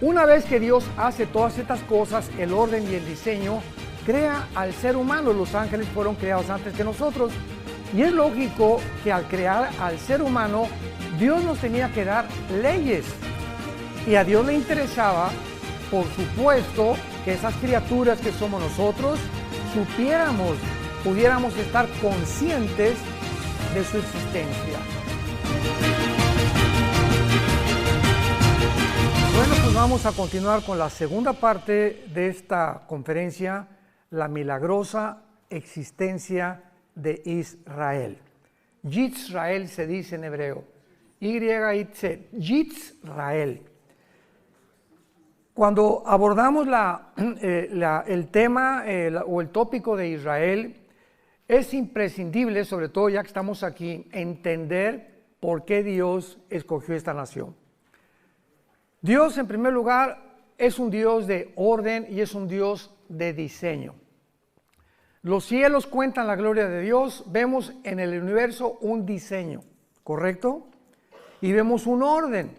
Una vez que Dios hace todas estas cosas, el orden y el diseño, crea al ser humano. Los ángeles fueron creados antes que nosotros. Y es lógico que al crear al ser humano, Dios nos tenía que dar leyes. Y a Dios le interesaba, por supuesto, que esas criaturas que somos nosotros, supiéramos, pudiéramos estar conscientes de su existencia. Bueno, pues vamos a continuar con la segunda parte de esta conferencia, la milagrosa existencia de Israel. Yisrael se dice en hebreo, Y-I-T, Yisrael. Cuando abordamos el tema o el tópico de Israel, es imprescindible, sobre todo ya que estamos aquí, entender por qué Dios escogió esta nación. Dios, en primer lugar, es un Dios de orden y es un Dios de diseño. Los cielos cuentan la gloria de Dios, vemos en el universo un diseño, ¿correcto? Y vemos un orden,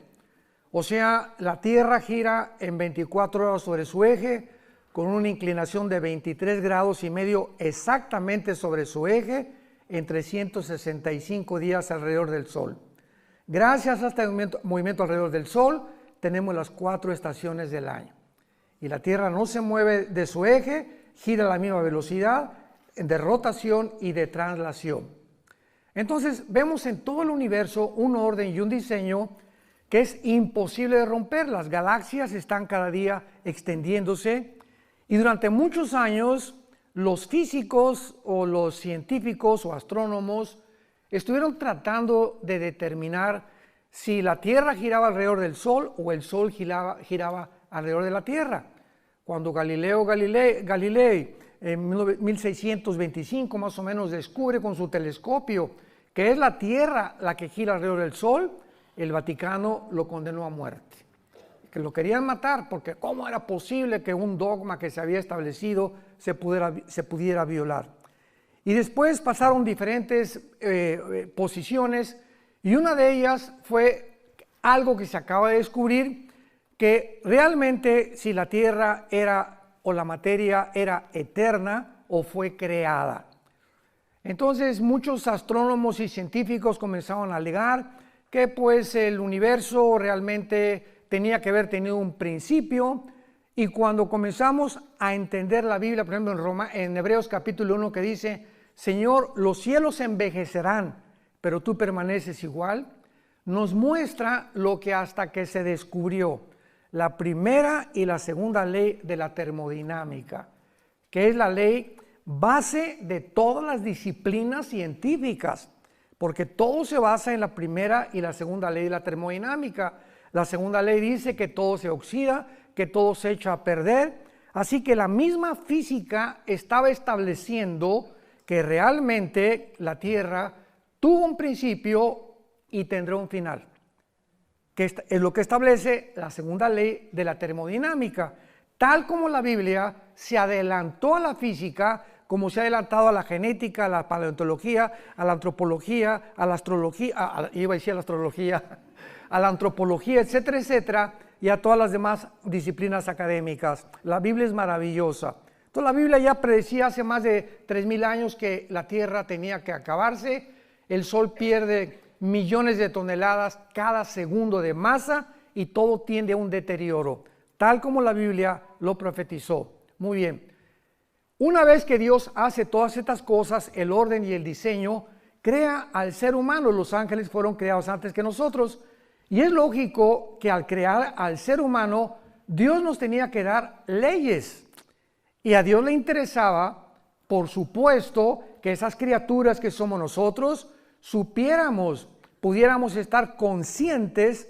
o sea, la Tierra gira en 24 horas sobre su eje, con una inclinación de 23 grados y medio exactamente sobre su eje, en 365 días alrededor del Sol. Gracias a este movimiento alrededor del Sol, tenemos las 4 estaciones del año. Y la Tierra no se mueve de su eje, gira a la misma velocidad de rotación y de traslación. Entonces vemos en todo el universo un orden y un diseño que es imposible de romper. Las galaxias están cada día extendiéndose y durante muchos años los físicos o los científicos o astrónomos estuvieron tratando de determinar si la Tierra giraba alrededor del Sol o el Sol giraba alrededor de la Tierra. Cuando Galileo Galilei en 1625 más o menos descubre con su telescopio que es la Tierra la que gira alrededor del Sol, el Vaticano lo condenó a muerte. Que lo querían matar porque cómo era posible que un dogma que se había establecido se pudiera violar. Y después pasaron diferentes posiciones y una de ellas fue algo que se acaba de descubrir, que realmente si la Tierra o la materia era eterna o fue creada. Entonces muchos astrónomos y científicos comenzaron a alegar que pues el universo realmente tenía que haber tenido un principio, y cuando comenzamos a entender la Biblia, por ejemplo en Hebreos capítulo 1 que dice, Señor, los cielos envejecerán, pero tú permaneces igual, nos muestra lo que hasta que se descubrió la primera y la segunda ley de la termodinámica, que es la ley base de todas las disciplinas científicas, porque todo se basa en la primera y la segunda ley de la termodinámica. La segunda ley dice que todo se oxida, que todo se echa a perder, así que la misma física estaba estableciendo que realmente la Tierra tuvo un principio y tendrá un final, que es lo que establece la segunda ley de la termodinámica, tal como la Biblia se adelantó a la física, como se ha adelantado a la genética, a la paleontología, a la antropología, a la astrología, a la antropología, etcétera, etcétera, y a todas las demás disciplinas académicas. La Biblia es maravillosa. Entonces la Biblia ya predecía hace más de 3000 años que la Tierra tenía que acabarse, el Sol pierde millones de toneladas cada segundo de masa y todo tiende a un deterioro, tal como la Biblia lo profetizó. Muy bien. Una vez que Dios hace todas estas cosas, el orden y el diseño, crea al ser humano. Los ángeles fueron creados antes que nosotros. Y es lógico que al crear al ser humano, Dios nos tenía que dar leyes. Y a Dios le interesaba, por supuesto, que esas criaturas que somos nosotros, supiéramos, pudiéramos estar conscientes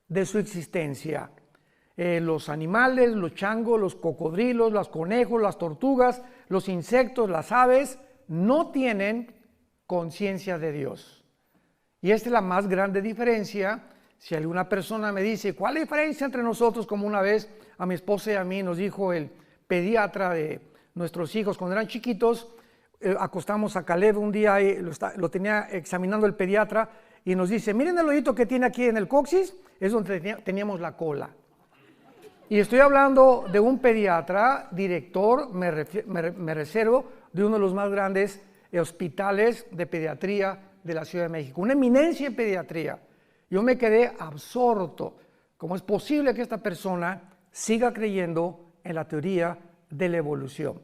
de su existencia. Los animales, los changos, los cocodrilos, los conejos, las tortugas, los insectos, las aves, no tienen conciencia de Dios. Y esta es la más grande diferencia. Si alguna persona me dice, ¿cuál es la diferencia entre nosotros? Como una vez a mi esposa y a mí nos dijo el pediatra de nuestros hijos cuando eran chiquitos, acostamos a Caleb un día, y lo tenía examinando el pediatra y nos dice, miren el hoyito que tiene aquí en el coxis, es donde teníamos la cola. Y estoy hablando de un pediatra, director, me reservo, de uno de los más grandes hospitales de pediatría de la Ciudad de México, una eminencia en pediatría. Yo me quedé absorto. ¿Cómo es posible que esta persona siga creyendo en la teoría de la evolución?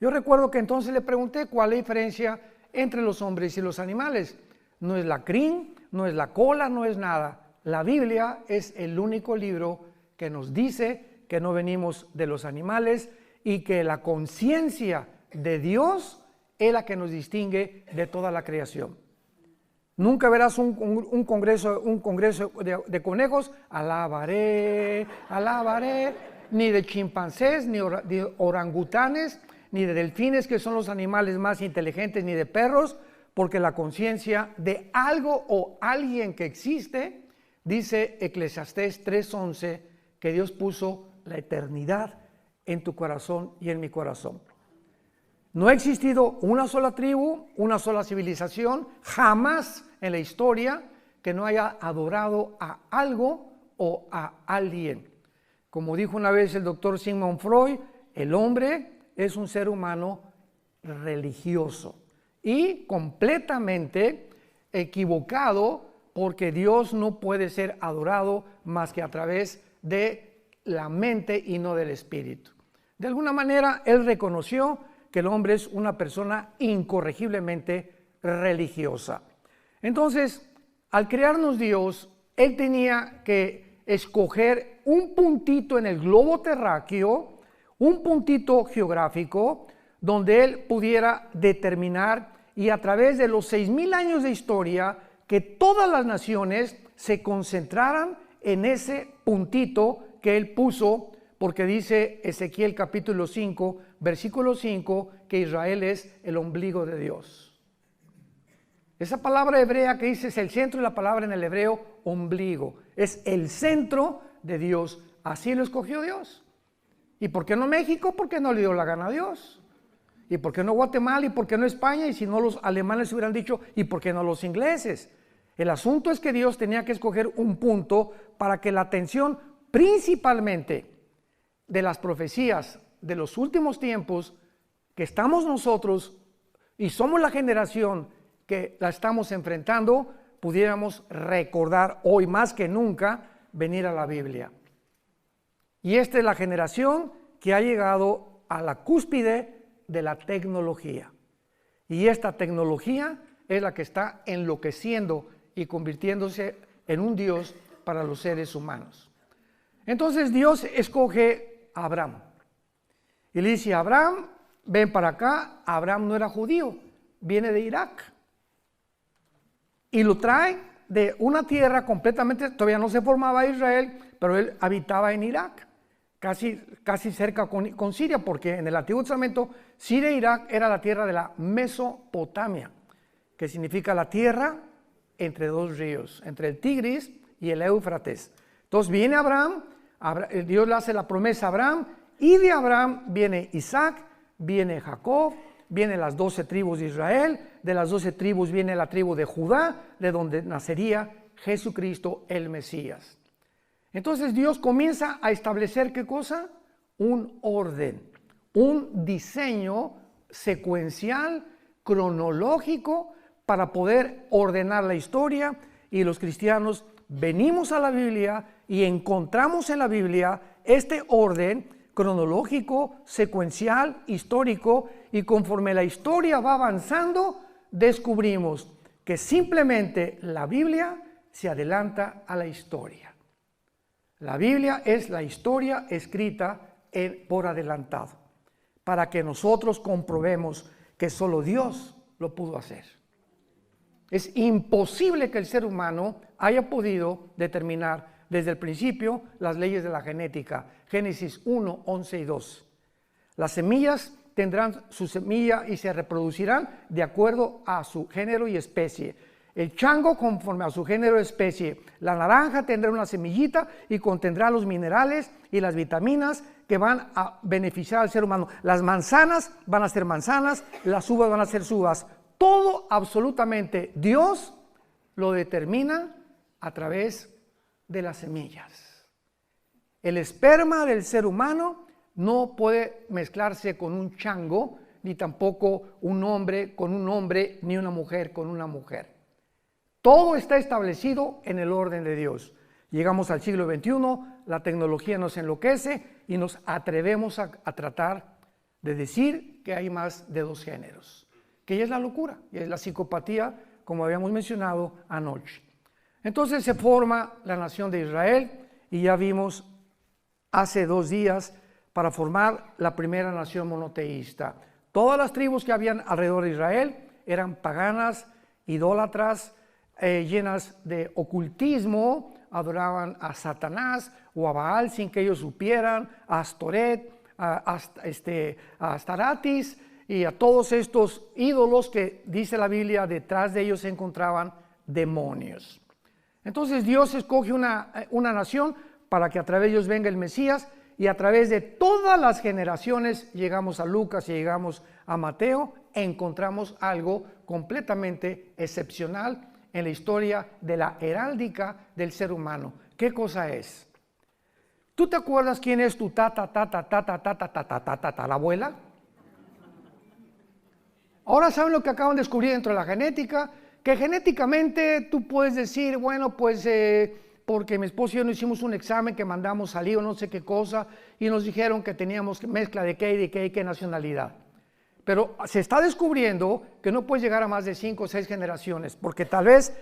Yo recuerdo que entonces le pregunté cuál es la diferencia entre los hombres y los animales. No es la crin, no es la cola, no es nada. La Biblia es el único libro que nos dice que no venimos de los animales y que la conciencia de Dios es la que nos distingue de toda la creación. Nunca verás un congreso de conejos, alabaré, alabaré, ni de chimpancés, ni de orangutanes, ni de delfines, que son los animales más inteligentes, ni de perros, porque la conciencia de algo o alguien que existe, dice Eclesiastés 3:11, que Dios puso la eternidad en tu corazón y en mi corazón. No ha existido una sola tribu, una sola civilización, jamás en la historia que no haya adorado a algo o a alguien. Como dijo una vez el doctor Sigmund Freud, el hombre es un ser humano religioso y completamente equivocado, porque Dios no puede ser adorado más que a través de la mente y no del espíritu. De alguna manera, él reconoció que el hombre es una persona incorregiblemente religiosa. Entonces, al crearnos Dios, él tenía que escoger un puntito en el globo terráqueo, un puntito geográfico, donde él pudiera determinar, y a través de los 6,000 años de historia, que todas las naciones se concentraran en ese puntito que él puso, porque dice Ezequiel capítulo 5, versículo 5, que Israel es el ombligo de Dios. Esa palabra hebrea que dice es el centro, y la palabra en el hebreo ombligo, es el centro de Dios. Así lo escogió Dios. ¿Y por qué no México? Porque no le dio la gana a Dios. ¿Y por qué no Guatemala? ¿Y por qué no España? Y si no, los alemanes hubieran dicho, ¿y por qué no los ingleses? El asunto es que Dios tenía que escoger un punto para que la atención principalmente de las profecías de los últimos tiempos, que estamos nosotros y somos la generación que la estamos enfrentando, pudiéramos recordar hoy más que nunca venir a la Biblia. Y esta es la generación que ha llegado a la cúspide de la tecnología. Y esta tecnología es la que está enloqueciendo y convirtiéndose en un Dios para los seres humanos. Entonces Dios escoge a Abraham. Y le dice a Abraham, ven para acá. Abraham no era judío, viene de Irak. Y lo trae de una tierra completamente, todavía no se formaba Israel, pero él habitaba en Irak, casi cerca con Siria, porque en el Antiguo Testamento Siria e Irak era la tierra de la Mesopotamia, que significa la tierra entre dos ríos, entre el Tigris y el Éufrates. Entonces viene Abraham, Dios le hace la promesa a Abraham, y de Abraham viene Isaac, viene Jacob, vienen las 12 tribus de Israel, de las 12 tribus viene la tribu de Judá, de donde nacería Jesucristo el Mesías. Entonces Dios comienza a establecer ¿qué cosa? Un orden, un diseño secuencial, cronológico, para poder ordenar la historia, y los cristianos venimos a la Biblia y encontramos en la Biblia este orden cronológico, secuencial, histórico, y conforme la historia va avanzando, descubrimos que simplemente la Biblia se adelanta a la historia. La Biblia es la historia escrita por adelantado, para que nosotros comprobemos que solo Dios lo pudo hacer. Es imposible que el ser humano haya podido determinar desde el principio las leyes de la genética. Génesis 1, 11 y 12. Las semillas tendrán su semilla y se reproducirán de acuerdo a su género y especie. El chango conforme a su género y especie. La naranja tendrá una semillita y contendrá los minerales y las vitaminas que van a beneficiar al ser humano. Las manzanas van a ser manzanas, las uvas van a ser uvas. Todo absolutamente Dios lo determina a través de las semillas. El esperma del ser humano no puede mezclarse con un chango, ni tampoco un hombre con un hombre, ni una mujer con una mujer. Todo está establecido en el orden de Dios. Llegamos al siglo XXI, la tecnología nos enloquece y nos atrevemos a tratar de decir que hay más de dos géneros, que ya es la locura, ya es la psicopatía, como habíamos mencionado anoche. Entonces se forma la nación de Israel y ya vimos hace 2 días para formar la primera nación monoteísta. Todas las tribus que habían alrededor de Israel eran paganas, idólatras, llenas de ocultismo, adoraban a Satanás o a Baal sin que ellos supieran, a Astoret, a Astaratis y a todos estos ídolos que dice la Biblia, detrás de ellos se encontraban demonios. Entonces Dios escoge una nación para que a través de ellos venga el Mesías, y a través de todas las generaciones, llegamos a Lucas y llegamos a Mateo, encontramos algo completamente excepcional en la historia de la heráldica del ser humano. ¿Qué cosa es? ¿Tú te acuerdas quién es tu la abuela? Ahora saben lo que acaban de descubrir dentro de la genética, que genéticamente tú puedes decir, bueno, pues porque mi esposo y yo no hicimos un examen que mandamos salir o no sé qué cosa, y nos dijeron que teníamos mezcla de qué y de qué y qué nacionalidad. Pero se está descubriendo que no puedes llegar a más de 5 o 6 generaciones, porque tal vez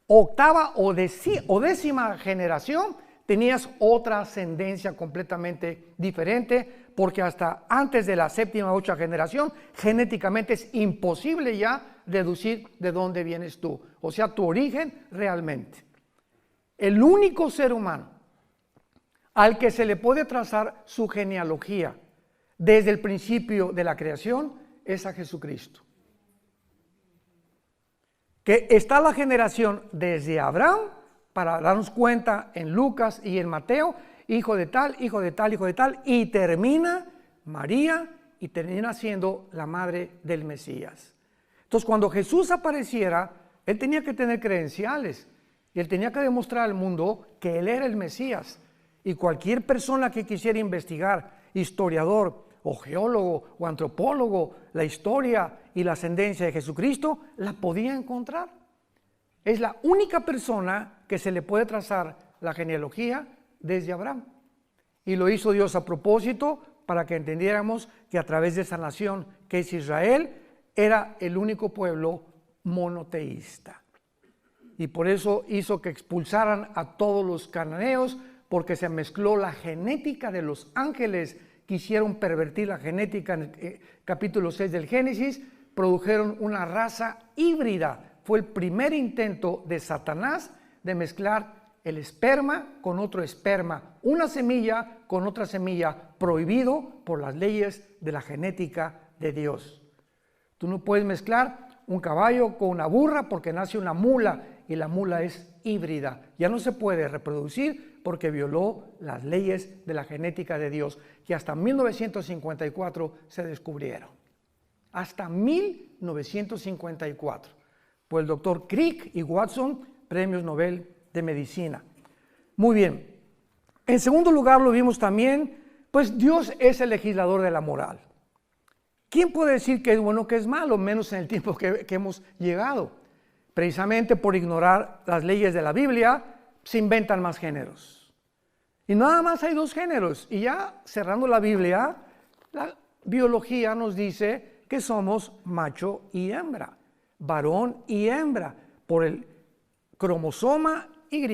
octava o décima generación tenías otra ascendencia completamente diferente, porque hasta antes de la 7ª o 8ª generación, genéticamente es imposible ya deducir de dónde vienes tú, o sea, tu origen realmente. El único ser humano al que se le puede trazar su genealogía desde el principio de la creación es a Jesucristo. Que está la generación desde Abraham, para darnos cuenta en Lucas y en Mateo, hijo de tal, hijo de tal, hijo de tal, y termina María y termina siendo la madre del Mesías. Entonces, cuando Jesús apareciera, él tenía que tener credenciales y él tenía que demostrar al mundo que él era el Mesías. Y cualquier persona que quisiera investigar, historiador o geólogo o antropólogo, la historia y la ascendencia de Jesucristo, la podía encontrar. Es la única persona que se le puede trazar la genealogía desde Abraham. Y lo hizo Dios a propósito para que entendiéramos que a través de esa nación que es Israel, era el único pueblo monoteísta. Y por eso hizo que expulsaran a todos los cananeos, porque se mezcló la genética de los ángeles. Quisieron pervertir la genética en el capítulo 6 del Génesis, produjeron una raza híbrida. Fue el primer intento de Satanás de mezclar el esperma con otro esperma, una semilla con otra semilla, prohibido por las leyes de la genética de Dios. Tú no puedes mezclar un caballo con una burra porque nace una mula y la mula es híbrida. Ya no se puede reproducir porque violó las leyes de la genética de Dios, que hasta 1954 se descubrieron. Hasta 1954. Por el doctor Crick y Watson, premios Nobel de Medicina. Muy bien. En segundo lugar lo vimos también, pues Dios es el legislador de la moral. ¿Quién puede decir que es bueno o que es malo, menos en el tiempo que hemos llegado? Precisamente por ignorar las leyes de la Biblia, se inventan más géneros. Y nada más hay 2 géneros. Y ya cerrando la Biblia, la biología nos dice que somos macho y hembra, varón y hembra, por el cromosoma Y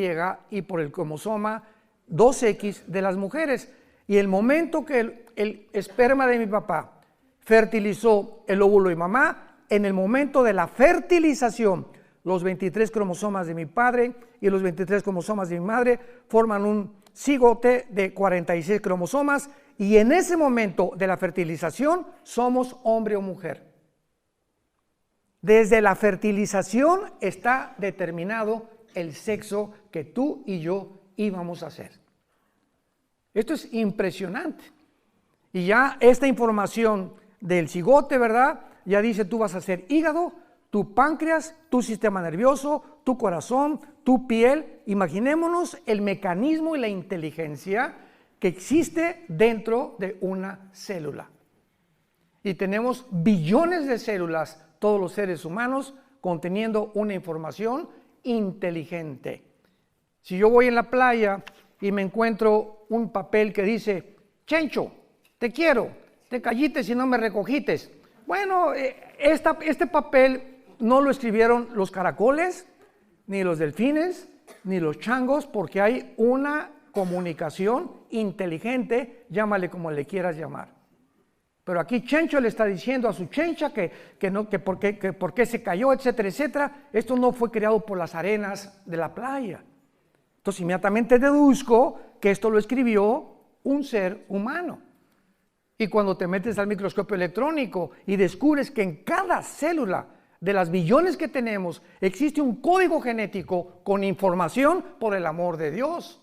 y por el cromosoma 2X de las mujeres. Y el momento que el esperma de mi papá fertilizó el óvulo de mamá, en el momento de la fertilización, los 23 cromosomas de mi padre y los 23 cromosomas de mi madre forman un cigote de 46 cromosomas, y en ese momento de la fertilización somos hombre o mujer. Desde la fertilización está determinado el sexo que tú y yo íbamos a hacer. Esto es impresionante. Y ya esta información del cigote, ¿verdad? Ya dice, tú vas a ser hígado, tu páncreas, tu sistema nervioso, tu corazón, tu piel. Imaginémonos el mecanismo y la inteligencia que existe dentro de una célula. Y tenemos billones de células, todos los seres humanos, conteniendo una información inteligente. Si yo voy en la playa y me encuentro un papel que dice, Chencho, te quiero, te callites si no me recogites. Bueno, este papel no lo escribieron los caracoles, ni los delfines, ni los changos, porque hay una comunicación inteligente, llámale como le quieras llamar. Pero aquí Chencho le está diciendo a su chencha que por qué se cayó, etcétera, etcétera. Esto no fue creado por las arenas de la playa. Entonces inmediatamente deduzco que esto lo escribió un ser humano. Y cuando te metes al microscopio electrónico y descubres que en cada célula de las billones que tenemos existe un código genético con información por el amor de Dios.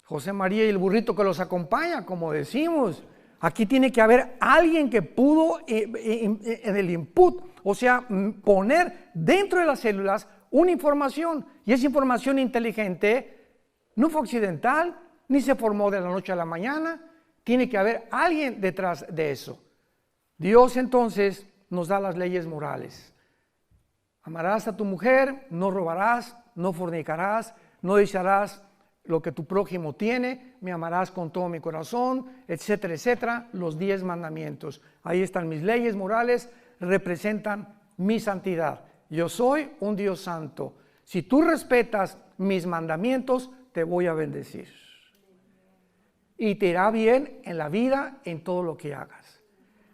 José María y el burrito que los acompaña, como decimos. Aquí tiene que haber alguien que pudo en el input, o sea, poner dentro de las células una información. Y esa información inteligente no fue accidental, ni se formó de la noche a la mañana. Tiene que haber alguien detrás de eso. Dios entonces nos da las leyes morales. Amarás a tu mujer, no robarás, no fornicarás, no desearás lo que tu prójimo tiene, me amarás con todo mi corazón, etcétera, etcétera, los 10 mandamientos. Ahí están mis leyes morales, representan mi santidad. Yo soy un Dios santo. Si tú respetas mis mandamientos, te voy a bendecir. Y te irá bien en la vida, en todo lo que hagas.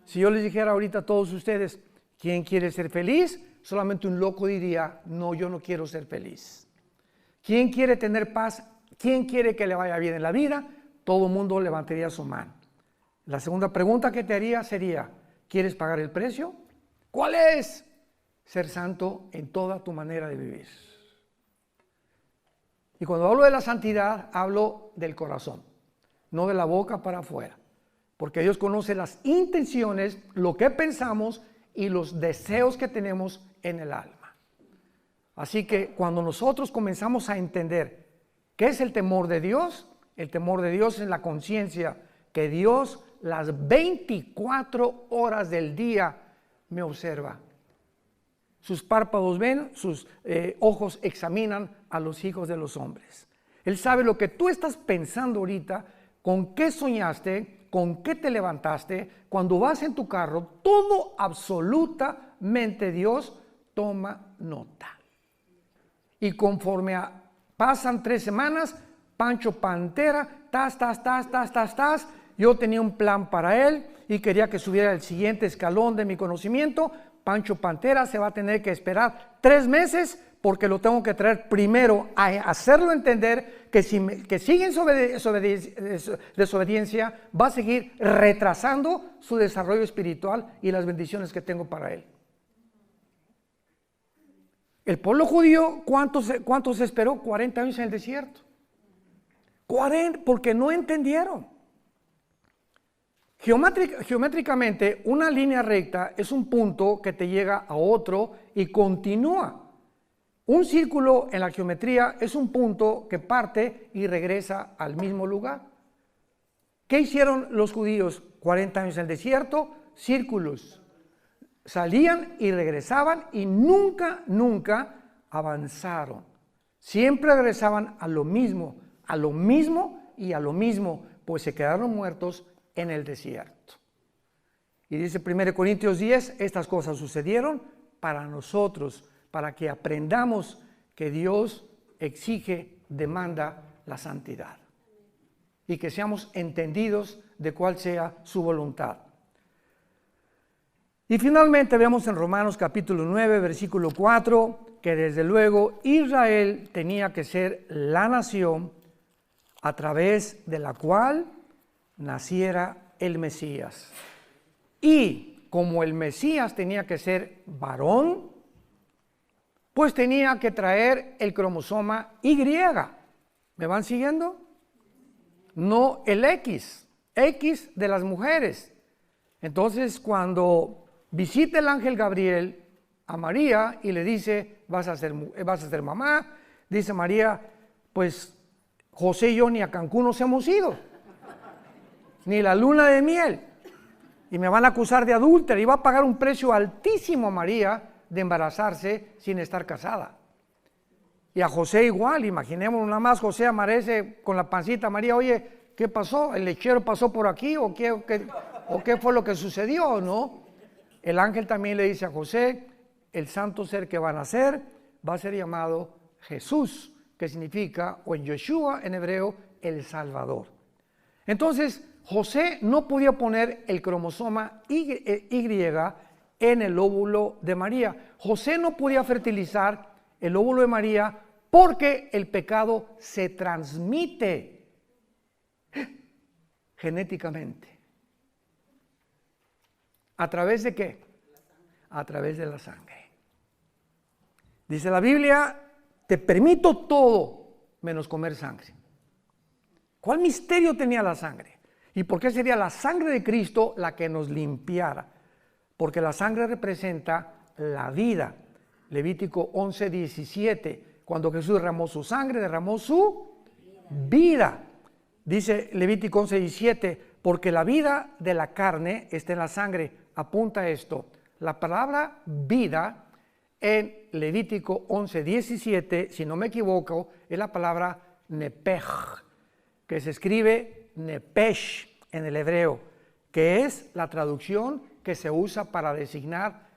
Si yo les dijera ahorita a todos ustedes, ¿quién quiere ser feliz? Solamente un loco diría, no, yo no quiero ser feliz. ¿Quién quiere tener paz? ¿Quién quiere que le vaya bien en la vida? Todo el mundo levantaría su mano. La segunda pregunta que te haría sería, ¿quieres pagar el precio? ¿Cuál es? Ser santo en toda tu manera de vivir. Y cuando hablo de la santidad, hablo del corazón, no de la boca para afuera. Porque Dios conoce las intenciones, lo que pensamos y los deseos que tenemos en el alma. Así que cuando nosotros comenzamos a entender ¿qué es el temor de Dios? El temor de Dios es la conciencia que Dios las 24 horas del día me observa. Sus párpados ven, sus ojos examinan a los hijos de los hombres. Él sabe lo que tú estás pensando ahorita, con qué soñaste, con qué te levantaste, cuando vas en tu carro, todo absolutamente Dios toma nota. Y conforme pasan 3 semanas, Pancho Pantera, yo tenía un plan para él y quería que subiera el siguiente escalón de mi conocimiento. Pancho Pantera se va a tener que esperar 3 meses porque lo tengo que traer primero a hacerlo entender que que sigue en desobediencia, va a seguir retrasando su desarrollo espiritual y las bendiciones que tengo para él. El pueblo judío, ¿cuántos esperó? 40 años en el desierto. 40, porque no entendieron. Geométricamente, una línea recta es un punto que te llega a otro y continúa. Un círculo en la geometría es un punto que parte y regresa al mismo lugar. ¿Qué hicieron los judíos? 40 años en el desierto, círculos. Salían y regresaban y nunca avanzaron. Siempre regresaban a lo mismo y a lo mismo, pues se quedaron muertos en el desierto. Y dice 1 Corintios 10, estas cosas sucedieron para nosotros, para que aprendamos que Dios exige, demanda la santidad. Y que seamos entendidos de cuál sea su voluntad. Y finalmente vemos en Romanos capítulo 9, versículo 4, que desde luego Israel tenía que ser la nación a través de la cual naciera el Mesías. Y como el Mesías tenía que ser varón, pues tenía que traer el cromosoma Y. ¿Me van siguiendo? No el X de las mujeres. Entonces, cuando visita el ángel Gabriel a María y le dice, vas a ser mamá, dice María, pues José y yo ni a Cancún nos hemos ido, ni la luna de miel. Y me van a acusar de adúltera y va a pagar un precio altísimo a María de embarazarse sin estar casada. Y a José igual, imaginémonos nada más, José amanece con la pancita, María, oye, ¿qué pasó? ¿El lechero pasó por aquí o qué fue lo que sucedió? ¿No? El ángel también le dice a José, el santo ser que va a nacer va a ser llamado Jesús, que significa, o en Yeshua en hebreo, el Salvador. Entonces, José no podía poner el cromosoma Y en el óvulo de María. José no podía fertilizar el óvulo de María porque el pecado se transmite genéticamente. ¿A través de qué? A través de la sangre. Dice la Biblia, te permito todo menos comer sangre. ¿Cuál misterio tenía la sangre? ¿Y por qué sería la sangre de Cristo la que nos limpiara? Porque la sangre representa la vida. Levítico 11:17, cuando Jesús derramó su sangre, derramó su vida. Dice Levítico 11:17, porque la vida de la carne está en la sangre. Apunta a esto. La palabra vida en Levítico 11:17, si no me equivoco, es la palabra nepej, que se escribe nepesh en el hebreo, que es la traducción que se usa para designar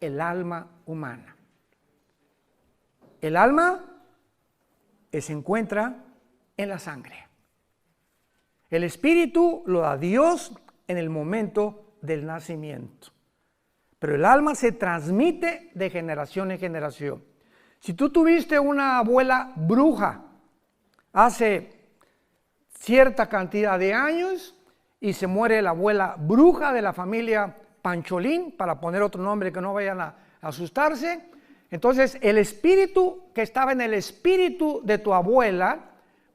el alma humana. El alma se encuentra en la sangre. El espíritu lo da Dios en el momento del nacimiento. Pero el alma se transmite de generación en generación. Si tú tuviste una abuela bruja hace cierta cantidad de años y se muere la abuela bruja de la familia Pancholín, para poner otro nombre que no vayan a asustarse, entonces el espíritu que estaba en el espíritu de tu abuela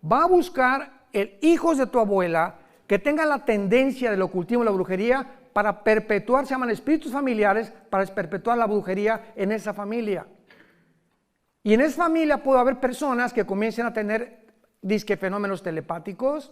va a buscar hijos de tu abuela que tengan la tendencia del ocultismo y la brujería para perpetuar, se llaman espíritus familiares, para perpetuar la brujería en esa familia. Y en esa familia puede haber personas que comiencen a tener disque fenómenos telepáticos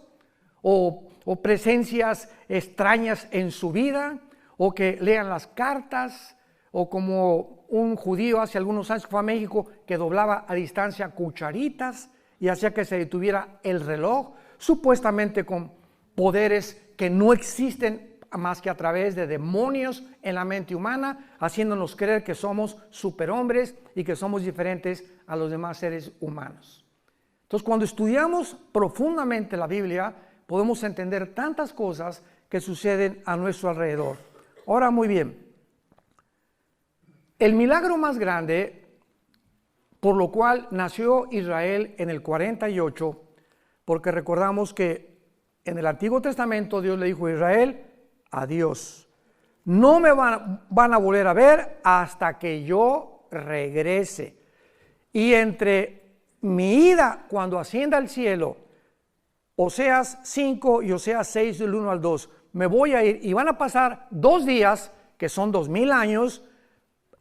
o presencias extrañas en su vida, o que lean las cartas, o como un judío hace algunos años que fue a México que doblaba a distancia cucharitas y hacía que se detuviera el reloj, supuestamente con poderes que no existen más que a través de demonios en la mente humana, haciéndonos creer que somos superhombres y que somos diferentes a los demás seres humanos. Entonces, cuando estudiamos profundamente la Biblia, podemos entender tantas cosas que suceden a nuestro alrededor. Ahora, muy bien, el milagro más grande por lo cual nació Israel en el 48, porque recordamos que en el Antiguo Testamento Dios le dijo a Israel, adiós, no me van a volver a ver hasta que yo regrese. Y entre mi ida cuando ascienda al cielo, Oseas 5 y Oseas 6 del 1 al 2, me voy a ir y van a pasar 2 días, que son 2000 años,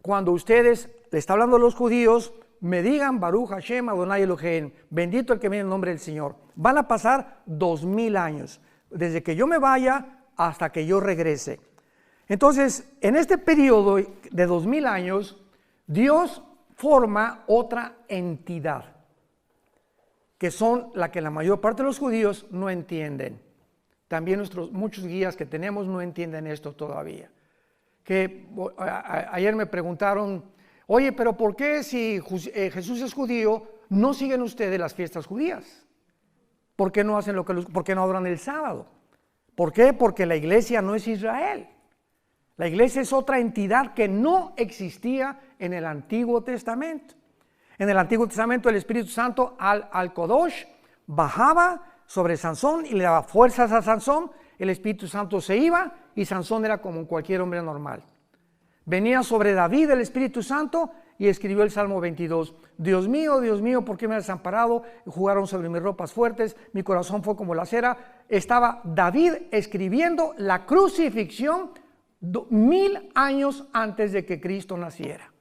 cuando ustedes, le está hablando a los judíos, me digan Baruch Hashem Adonai Elohim, bendito el que viene en nombre del Señor. Van a pasar 2000 años, desde que yo me vaya hasta que yo regrese. Entonces, en este periodo de 2000 años, Dios forma otra entidad, que son la que la mayor parte de los judíos no entienden. También muchos guías que tenemos no entienden esto todavía. Ayer me preguntaron, oye, pero ¿por qué si Jesús es judío, no siguen ustedes las fiestas judías? ¿Por qué no hacen por qué no adoran el sábado? ¿Por qué? Porque la iglesia no es Israel. La iglesia es otra entidad que no existía en el Antiguo Testamento. En el Antiguo Testamento el Espíritu Santo al Kodosh bajaba sobre Sansón y le daba fuerzas a Sansón. El Espíritu Santo se iba y Sansón era como cualquier hombre normal. Venía sobre David el Espíritu Santo y escribió el Salmo 22. Dios mío, ¿por qué me has desamparado? Jugaron sobre mis ropas fuertes, mi corazón fue como la cera. Estaba David escribiendo la crucifixión 1000 años antes de que Cristo naciera.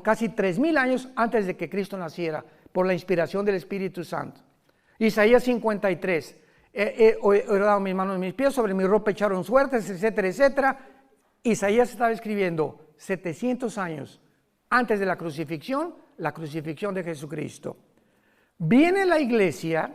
Casi 3000 años antes de que Cristo naciera. por la inspiración del Espíritu Santo. Isaías 53. He dado mis manos y mis pies, sobre mi ropa echaron suertes, etcétera, etcétera. Isaías estaba escribiendo 700 años antes de la crucifixión de Jesucristo. Viene la iglesia,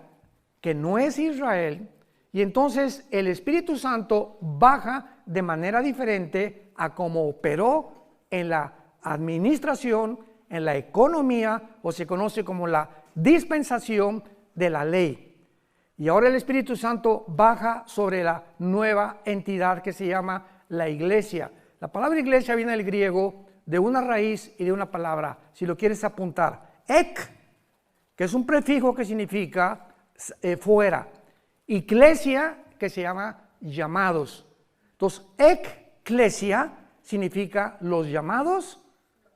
que no es Israel, y entonces el Espíritu Santo baja de manera diferente a como operó en la administración, en la economía, o se conoce como la dispensación de la ley. Y ahora el Espíritu Santo baja sobre la nueva entidad que se llama la iglesia. La palabra iglesia viene del griego de una raíz y de una palabra, si lo quieres apuntar, ek, que es un prefijo que significa fuera, iglesia, que se llama llamados. Entonces, eklesia significa los llamados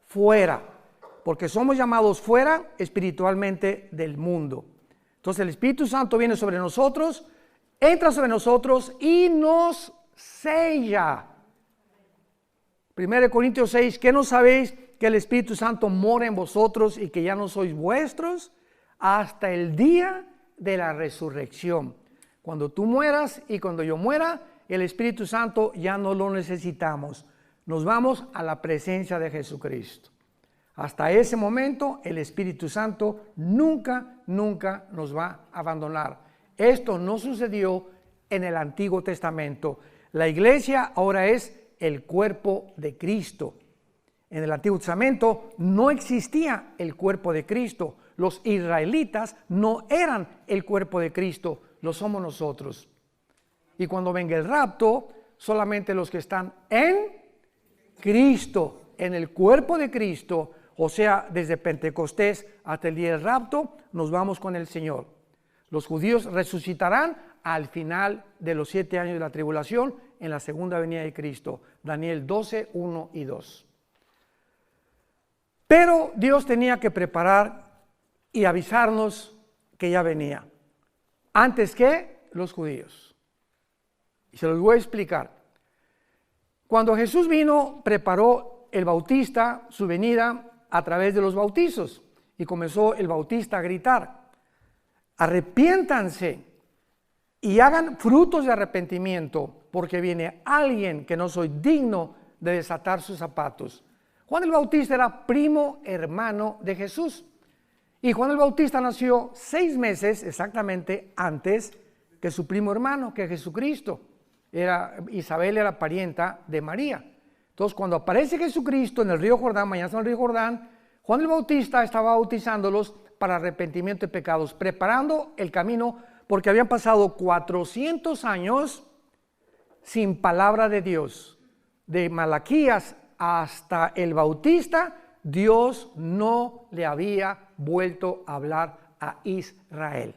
fuera, porque somos llamados fuera espiritualmente del mundo. Entonces el Espíritu Santo viene sobre nosotros, entra sobre nosotros y nos sella. 1 Corintios 6, ¿qué no sabéis que el Espíritu Santo mora en vosotros y que ya no sois vuestros hasta el día de la resurrección? Cuando tú mueras y cuando yo muera, el Espíritu Santo ya no lo necesitamos. Nos vamos a la presencia de Jesucristo. Hasta ese momento el Espíritu Santo nunca nos va a abandonar. Esto no sucedió en el Antiguo Testamento. La iglesia ahora es el cuerpo de Cristo. En el Antiguo Testamento no existía el cuerpo de Cristo. Los israelitas no eran el cuerpo de Cristo, lo somos nosotros. Y cuando venga el rapto, solamente los que están en Cristo, en el cuerpo de Cristo, o sea, desde Pentecostés hasta el día del rapto, nos vamos con el Señor. Los judíos resucitarán al final de los 7 años de la tribulación en la segunda venida de Cristo. Daniel 12, 1 y 2. Pero Dios tenía que preparar y avisarnos que ya venía, antes que los judíos. Y se los voy a explicar. Cuando Jesús vino, preparó el Bautista su venida a través de los bautizos, y comenzó el Bautista a gritar: arrepiéntanse y hagan frutos de arrepentimiento, porque viene alguien que no soy digno de desatar sus zapatos. Juan el Bautista era primo hermano de Jesús, y Juan el Bautista nació 6 meses exactamente antes que su primo hermano, que Jesucristo. Isabel era parienta de María. Entonces, cuando aparece Jesucristo en el río Jordán, mañana en el río Jordán, Juan el Bautista estaba bautizándolos para arrepentimiento de pecados, preparando el camino, porque habían pasado 400 años sin palabra de Dios. De Malaquías hasta el Bautista, Dios no le había vuelto a hablar a Israel.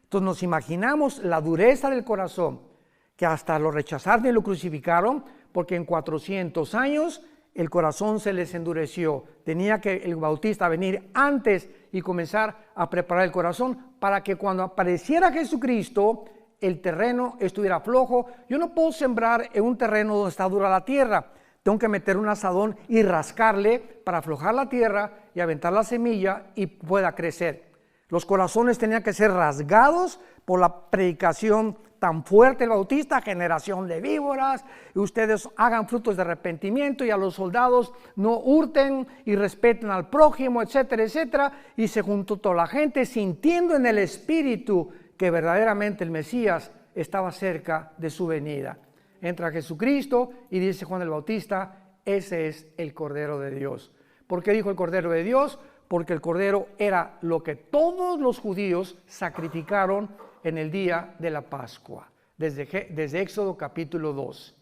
Entonces nos imaginamos la dureza del corazón, que hasta lo rechazaron y lo crucificaron, porque en 400 años el corazón se les endureció. Tenía que el Bautista venir antes y comenzar a preparar el corazón para que cuando apareciera Jesucristo el terreno estuviera flojo. Yo no puedo sembrar en un terreno donde está dura la tierra. Tengo que meter un azadón y rascarle para aflojar la tierra y aventar la semilla y pueda crecer. Los corazones tenían que ser rasgados por la predicación tan fuerte del Bautista: generación de víboras, y ustedes hagan frutos de arrepentimiento, y a los soldados no hurten y respeten al prójimo, etcétera, etcétera. Y se juntó toda la gente sintiendo en el espíritu que verdaderamente el Mesías estaba cerca de su venida. Entra Jesucristo y dice Juan el Bautista: ese es el Cordero de Dios. ¿Por qué dijo el Cordero de Dios? Porque el Cordero era lo que todos los judíos sacrificaron en el día de la Pascua, desde Éxodo capítulo 2.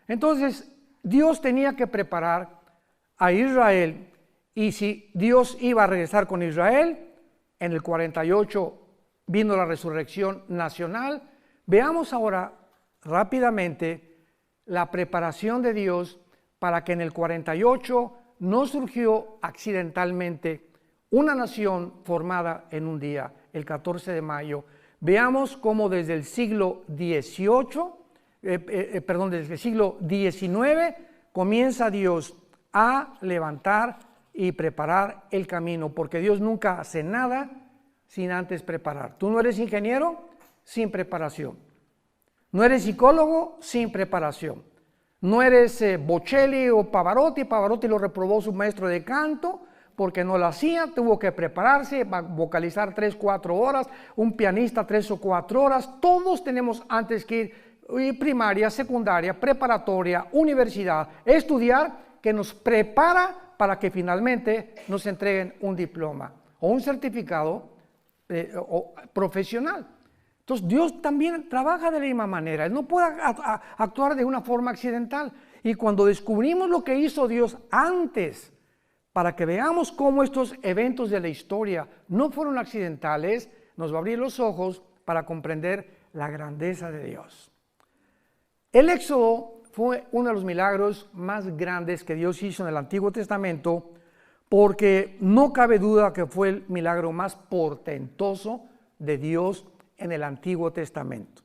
Entonces, Dios tenía que preparar a Israel, y si Dios iba a regresar con Israel, en el 48 vino la resurrección nacional. Veamos ahora rápidamente la preparación de Dios para que en el 48 no surgió accidentalmente una nación formada en un día, el 14 de mayo. Veamos cómo desde el siglo XVIII, desde el siglo XIX, comienza Dios a levantar y preparar el camino, porque Dios nunca hace nada sin antes preparar. Tú no eres ingeniero sin preparación. No eres psicólogo sin preparación. No eres Bocelli o Pavarotti. Pavarotti lo reprobó su maestro de canto porque no lo hacía, tuvo que prepararse, vocalizar 3-4 horas, un pianista 3 o 4 horas. Todos tenemos antes que ir primaria, secundaria, preparatoria, universidad, estudiar, que nos prepara para que finalmente nos entreguen un diploma o un certificado profesional. Entonces Dios también trabaja de la misma manera. Él no puede actuar de una forma accidental. Y cuando descubrimos lo que hizo Dios antes, para que veamos cómo estos eventos de la historia no fueron accidentales, nos va a abrir los ojos para comprender la grandeza de Dios. El Éxodo fue uno de los milagros más grandes que Dios hizo en el Antiguo Testamento, porque no cabe duda que fue el milagro más portentoso de Dios en el Antiguo Testamento.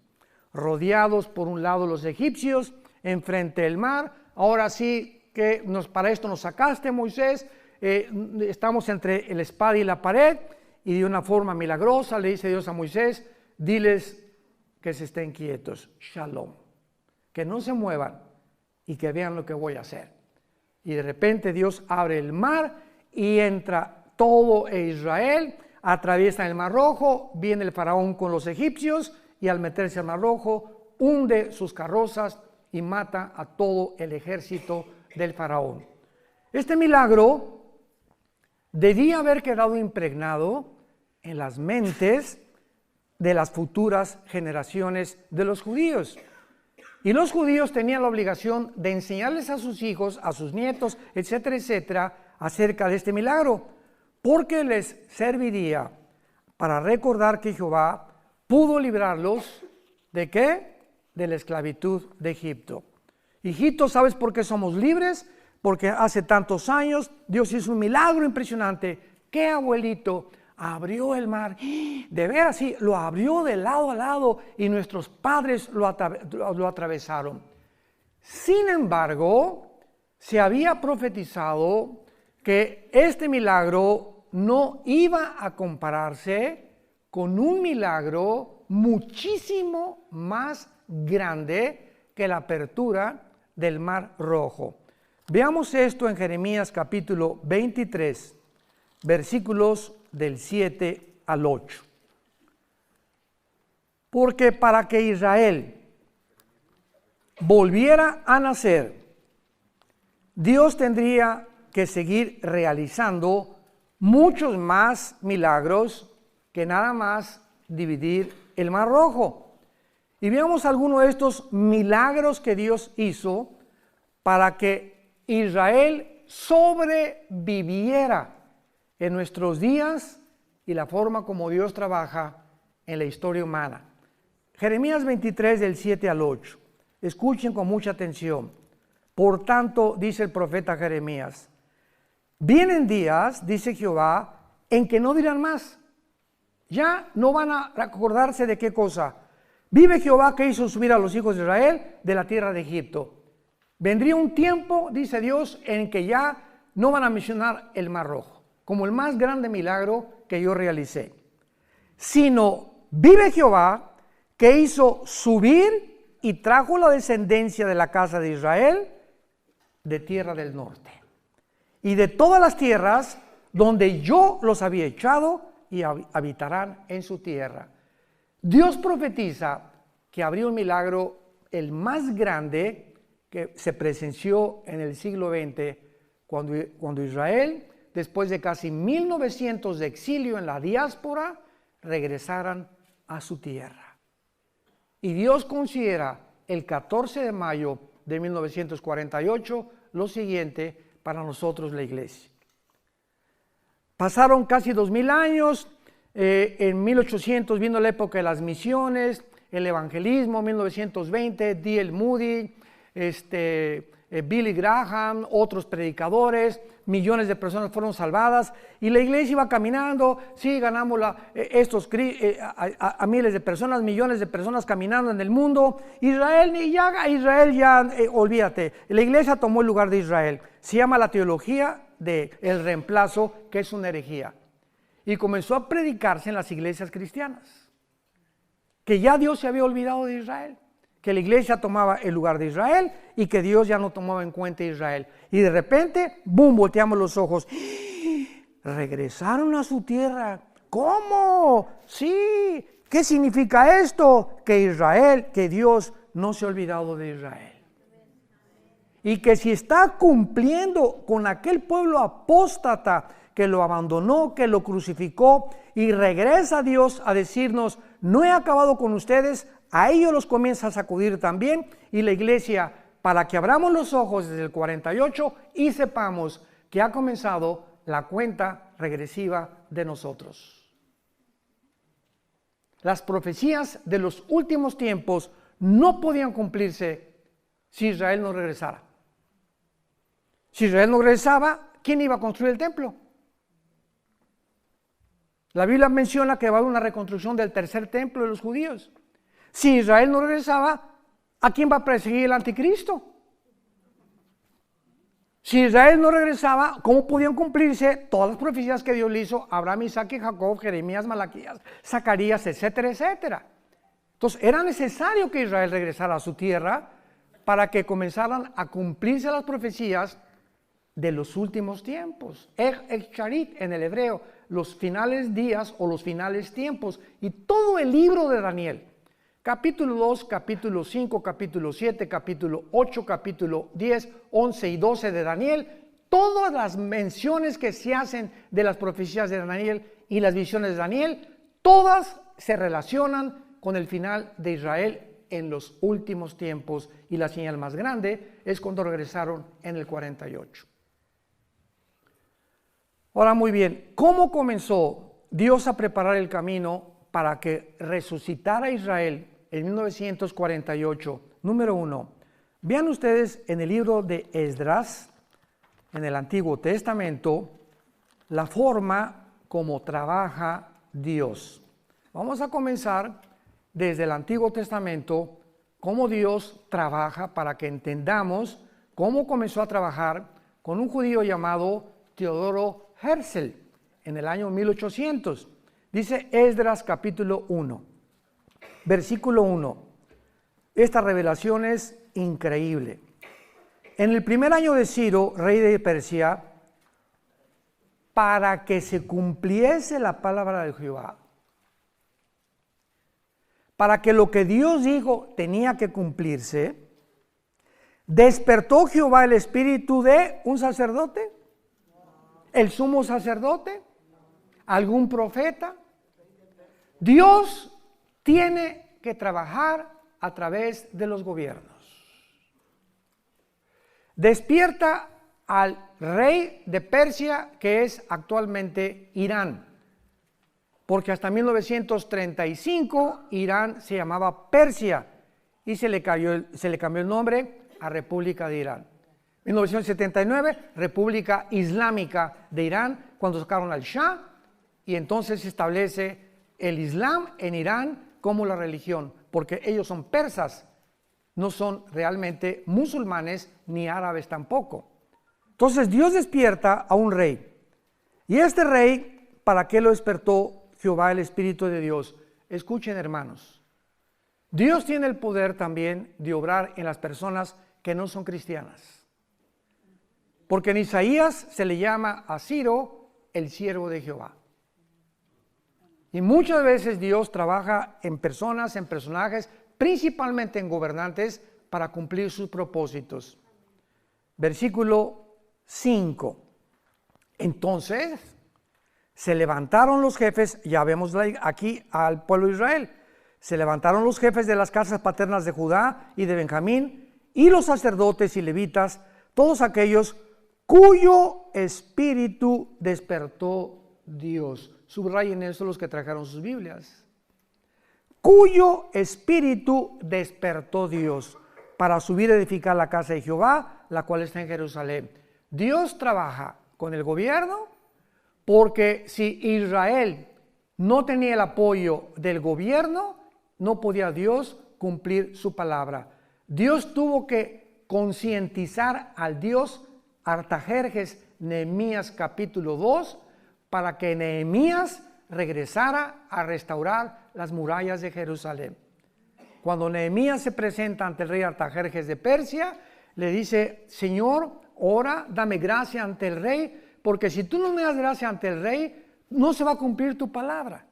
Rodeados por un lado los egipcios, enfrente del mar. Ahora sí que para esto nos sacaste, Moisés. Estamos entre la espada y la pared, y de una forma milagrosa le dice Dios a Moisés: diles que se estén quietos, shalom, que no se muevan y que vean lo que voy a hacer. Y de repente Dios abre el mar y entra todo Israel, atraviesan el Mar Rojo, viene el faraón con los egipcios y al meterse al Mar Rojo hunde sus carrozas y mata a todo el ejército del faraón. Este milagro debía haber quedado impregnado en las mentes de las futuras generaciones de los judíos. Y los judíos tenían la obligación de enseñarles a sus hijos, a sus nietos, etcétera, etcétera, acerca de este milagro, porque les serviría para recordar que Jehová pudo librarlos ¿de qué? De la esclavitud de Egipto. Hijito, ¿sabes por qué somos libres? Porque hace tantos años Dios hizo un milagro impresionante. ¿Qué abuelito? Abrió el mar, de veras, sí, lo abrió de lado a lado y nuestros padres lo atravesaron. Sin embargo, se había profetizado que este milagro no iba a compararse con un milagro muchísimo más grande que la apertura del Mar Rojo. Veamos esto en Jeremías capítulo 23, versículos del 7 al 8. Porque para que Israel volviera a nacer, Dios tendría que seguir realizando muchos más milagros que nada más dividir el Mar Rojo. Y veamos algunos de estos milagros que Dios hizo para que Israel sobreviviera en nuestros días y la forma como Dios trabaja en la historia humana. Jeremías 23 del 7 al 8. Escuchen con mucha atención. Por tanto, dice el profeta Jeremías, vienen días, dice Jehová, en que no dirán más. Ya no van a acordarse de qué cosa. Vive Jehová que hizo subir a los hijos de Israel de la tierra de Egipto. Vendría un tiempo, dice Dios, en que ya no van a mencionar el Mar Rojo como el más grande milagro que yo realicé, sino vive Jehová que hizo subir y trajo la descendencia de la casa de Israel de tierra del norte y de todas las tierras donde yo los había echado, y habitarán en su tierra. Dios profetiza que habría un milagro, el más grande que se presenció en el siglo XX, cuando Israel, después de casi 1900 de exilio en la diáspora, regresaran a su tierra. Y Dios considera el 14 de mayo de 1948 lo siguiente para nosotros, la iglesia. Pasaron casi 2000 años, en 1800 vino la época de las misiones, el evangelismo, 1920, D.L. Moody, Billy Graham, otros predicadores, millones de personas fueron salvadas y la iglesia iba caminando. Sí, ganamos a miles de personas, millones de personas caminando en el mundo. Israel ya, olvídate, la iglesia tomó el lugar de Israel. Se llama la teología del reemplazo, que es una herejía. Y comenzó a predicarse en las iglesias cristianas, que ya Dios se había olvidado de Israel, que la iglesia tomaba el lugar de Israel y que Dios ya no tomaba en cuenta a Israel. Y de repente, ¡boom!, volteamos los ojos. Regresaron a su tierra. ¿Cómo? Sí. ¿Qué significa esto? Que Israel, que Dios no se ha olvidado de Israel. Y que si está cumpliendo con aquel pueblo apóstata que lo abandonó, que lo crucificó, y regresa a Dios a decirnos, no he acabado con ustedes, a ellos los comienza a sacudir también, y la iglesia, para que abramos los ojos desde el 48 y sepamos que ha comenzado la cuenta regresiva de nosotros. Las profecías de los últimos tiempos no podían cumplirse si Israel no regresara. Si Israel no regresaba, ¿quién iba a construir el templo? La Biblia menciona que va a haber una reconstrucción del tercer templo de los judíos. Si Israel no regresaba, ¿a quién va a perseguir el anticristo? Si Israel no regresaba, ¿cómo podían cumplirse todas las profecías que Dios le hizo a Abraham, Isaac y Jacob, Jeremías, Malaquías, Zacarías, etcétera, etcétera? Entonces era necesario que Israel regresara a su tierra para que comenzaran a cumplirse las profecías de los últimos tiempos. Charit en el hebreo, los finales días o los finales tiempos. Y todo el libro de Daniel, capítulo 2, capítulo 5, capítulo 7, capítulo 8, capítulo 10, 11 y 12 de Daniel, todas las menciones que se hacen de las profecías de Daniel y las visiones de Daniel, todas se relacionan con el final de Israel en los últimos tiempos, y la señal más grande es cuando regresaron en el 48. Ahora, muy bien, ¿cómo comenzó Dios a preparar el camino para que resucitara Israel en 1948? Número 1, vean ustedes en el libro de Esdras, en el Antiguo Testamento, la forma como trabaja Dios. Vamos a comenzar desde el Antiguo Testamento, cómo Dios trabaja, para que entendamos cómo comenzó a trabajar con un judío llamado Teodoro Herzl en el año 1800. Dice Esdras capítulo 1, versículo 1. Esta revelación es increíble. En el primer año de Ciro, rey de Persia, para que se cumpliese la palabra de Jehová, para que lo que Dios dijo tenía que cumplirse, despertó Jehová el espíritu de un sacerdote, el sumo sacerdote, algún profeta. Dios tiene que trabajar a través de los gobiernos. Despierta al rey de Persia, que es actualmente Irán, porque hasta 1935 Irán se llamaba Persia y se le cambió el nombre a República de Irán. 1979, República Islámica de Irán, cuando sacaron al Shah, y entonces se establece el Islam en Irán como la religión, porque ellos son persas, no son realmente musulmanes ni árabes tampoco. Entonces Dios despierta a un rey, y este rey, ¿para qué lo despertó Jehová el Espíritu de Dios? Escuchen, hermanos, Dios tiene el poder también de obrar en las personas que no son cristianas. Porque en Isaías se le llama a Ciro el siervo de Jehová. Y muchas veces Dios trabaja en personas, en personajes, principalmente en gobernantes, para cumplir sus propósitos. Versículo 5. Entonces se levantaron los jefes, ya vemos aquí al pueblo de Israel, se levantaron los jefes de las casas paternas de Judá y de Benjamín, y los sacerdotes y levitas, todos aquellos cuyo espíritu despertó Dios. Subrayen eso los que trajeron sus Biblias. Cuyo espíritu despertó Dios para subir a edificar la casa de Jehová, la cual está en Jerusalén. Dios trabaja con el gobierno, porque si Israel no tenía el apoyo del gobierno, no podía Dios cumplir su palabra. Dios tuvo que concientizar al dios Artajerjes Nehemías capítulo 2 para que Nehemías regresara a restaurar las murallas de Jerusalén. Cuando Nehemías se presenta ante el rey Artajerjes de Persia, le dice: Señor, ora, dame gracia ante el rey, porque si tú no me das gracia ante el rey, no se va a cumplir tu palabra.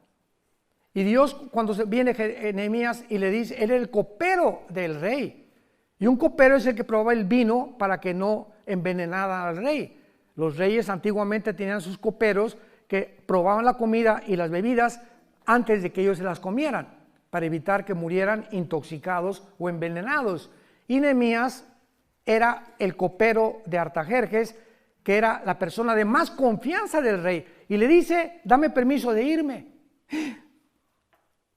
Y Dios, cuando viene Nehemías y le dice, él era el copero del rey, y un copero es el que probaba el vino para que no envenenara al rey. Los reyes antiguamente tenían sus coperos que probaban la comida y las bebidas antes de que ellos se las comieran, para evitar que murieran intoxicados o envenenados. Y Nehemías era el copero de Artajerjes, que era la persona de más confianza del rey, y le dice: dame permiso de irme.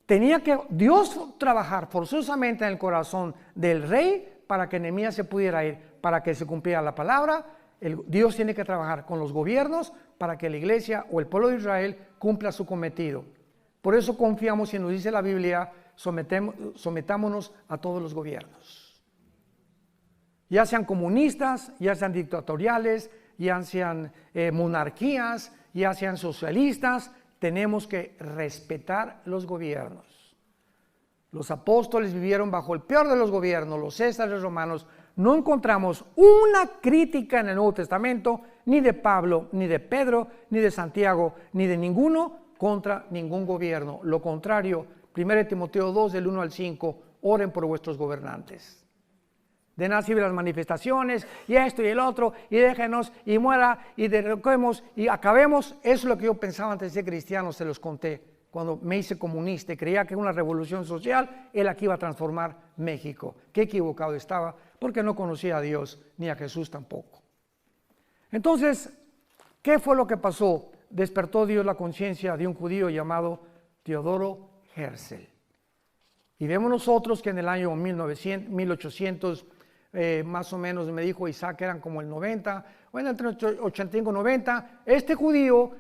Tenía que Dios trabajar forzosamente en el corazón del rey para que Nehemías se pudiera ir, para que se cumpliera la palabra. Dios tiene que trabajar con los gobiernos para que la iglesia o el pueblo de Israel cumpla su cometido. Por eso confiamos, y nos dice la Biblia, sometámonos a todos los gobiernos. Ya sean comunistas, ya sean dictatoriales, ya sean monarquías, ya sean socialistas, tenemos que respetar los gobiernos. Los apóstoles vivieron bajo el peor de los gobiernos, los césares romanos. No encontramos una crítica en el Nuevo Testamento, ni de Pablo, ni de Pedro, ni de Santiago, ni de ninguno contra ningún gobierno. Lo contrario, 1 Timoteo 2, del 1 al 5, oren por vuestros gobernantes. De nada sirven las manifestaciones, y esto y el otro, y déjenos, y muera, y derroquemos, y acabemos. Eso es lo que yo pensaba antes de ser cristiano, se los conté, cuando me hice comunista y creía que una revolución social era la que iba a transformar México. Qué equivocado estaba, porque no conocía a Dios, ni a Jesús tampoco. Entonces, ¿qué fue lo que pasó? Despertó Dios la conciencia de un judío llamado Teodoro Herzl. Y vemos nosotros que en el año 1800, más o menos, me dijo Isaac, eran como el 90, bueno, entre 85 y 90, este judío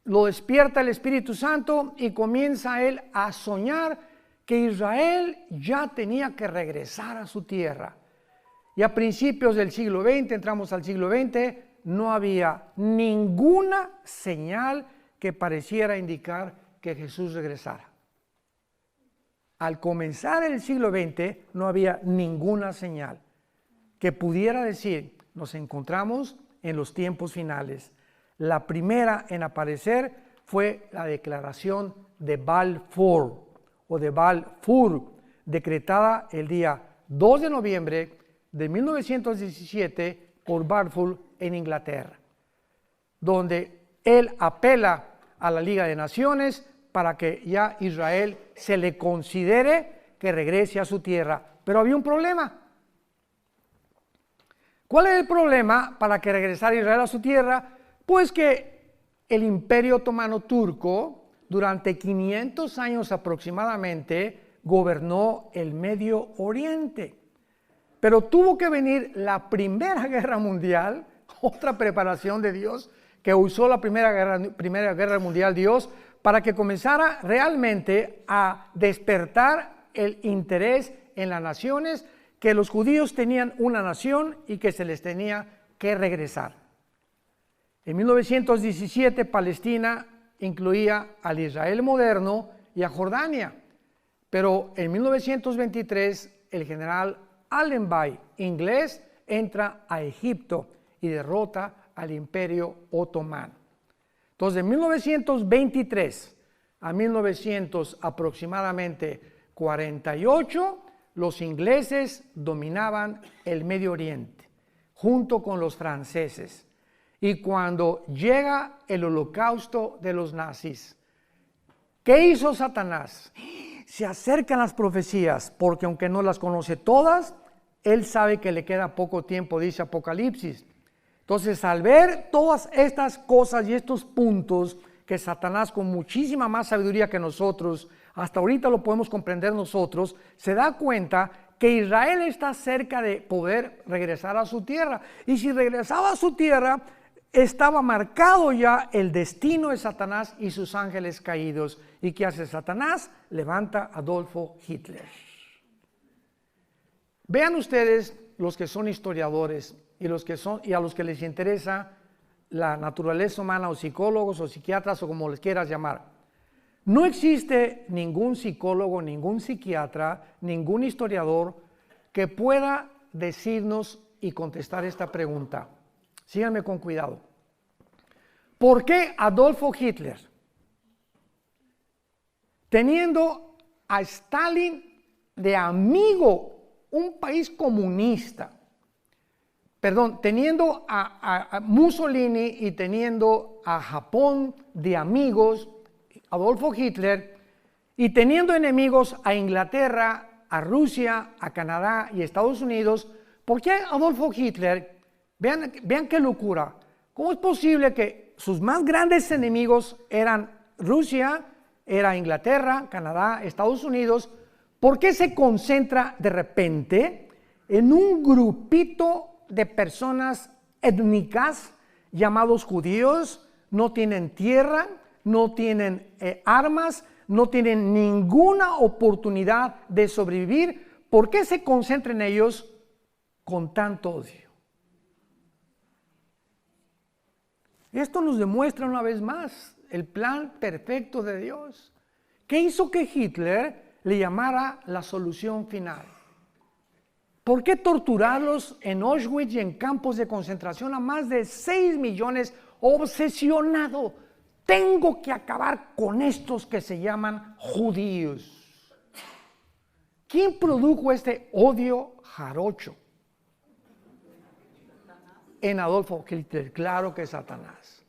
lo despierta el Espíritu Santo y comienza él a soñar que Israel ya tenía que regresar a su tierra. Y a principios del siglo XX, entramos al siglo XX, no había ninguna señal que pareciera indicar que Jesús regresara. Al comenzar el siglo XX no había ninguna señal que pudiera decir: nos encontramos en los tiempos finales. La primera en aparecer fue la declaración de Balfour, o de Balfour, decretada el día 2 de noviembre de 1917 por Balfour en Inglaterra, donde él apela a la Liga de Naciones para que ya Israel se le considere que regrese a su tierra. Pero había un problema. ¿Cuál es el problema para que regresara Israel a su tierra? Pues que el Imperio Otomano Turco, durante 500 años aproximadamente, gobernó el Medio Oriente. Pero tuvo que venir la Primera Guerra Mundial, otra preparación de Dios, que usó la Primera Guerra Mundial Dios, para que comenzara realmente a despertar el interés en las naciones, que los judíos tenían una nación y que se les tenía que regresar. En 1917 Palestina incluía al Israel moderno y a Jordania, pero en 1923 el general Allenby, inglés, entra a Egipto y derrota al Imperio Otomano. Entonces, de 1923 a 1900 aproximadamente 48, los ingleses dominaban el Medio Oriente, junto con los franceses. Y cuando llega el holocausto de los nazis, ¿qué hizo Satanás? Se acercan las profecías, porque aunque no las conoce todas, él sabe que le queda poco tiempo, dice Apocalipsis. Entonces, al ver todas estas cosas y estos puntos que Satanás, con muchísima más sabiduría que nosotros, hasta ahorita lo podemos comprender nosotros, se da cuenta que Israel está cerca de poder regresar a su tierra. Y si regresaba a su tierra, estaba marcado ya el destino de Satanás y sus ángeles caídos. ¿Y qué hace Satanás? Levanta a Adolfo Hitler. Vean ustedes, los que son historiadores y a los que les interesa la naturaleza humana, o psicólogos o psiquiatras o como les quieras llamar. No existe ningún psicólogo, ningún psiquiatra, ningún historiador que pueda decirnos y contestar esta pregunta. Síganme con cuidado. ¿Por qué Adolfo Hitler, teniendo a Stalin de amigo, un país comunista, teniendo a Mussolini y teniendo a Japón de amigos, Adolfo Hitler, y teniendo enemigos a Inglaterra, a Rusia, a Canadá y Estados Unidos, ¿por qué Adolfo Hitler, vean qué locura, cómo es posible que sus más grandes enemigos eran Rusia, era Inglaterra, Canadá, Estados Unidos? ¿Por qué se concentra de repente en un grupito de personas étnicas llamados judíos? No tienen tierra, no tienen armas, no tienen ninguna oportunidad de sobrevivir. ¿Por qué se concentra en ellos con tanto odio? Esto nos demuestra una vez más el plan perfecto de Dios. ¿Qué hizo que Hitler le llamara la solución final? ¿Por qué torturarlos en Auschwitz y en campos de concentración a más de 6 millones? Obsesionado, tengo que acabar con estos que se llaman judíos. ¿Quién produjo este odio jarocho en Adolfo Hitler? Claro que Satanás.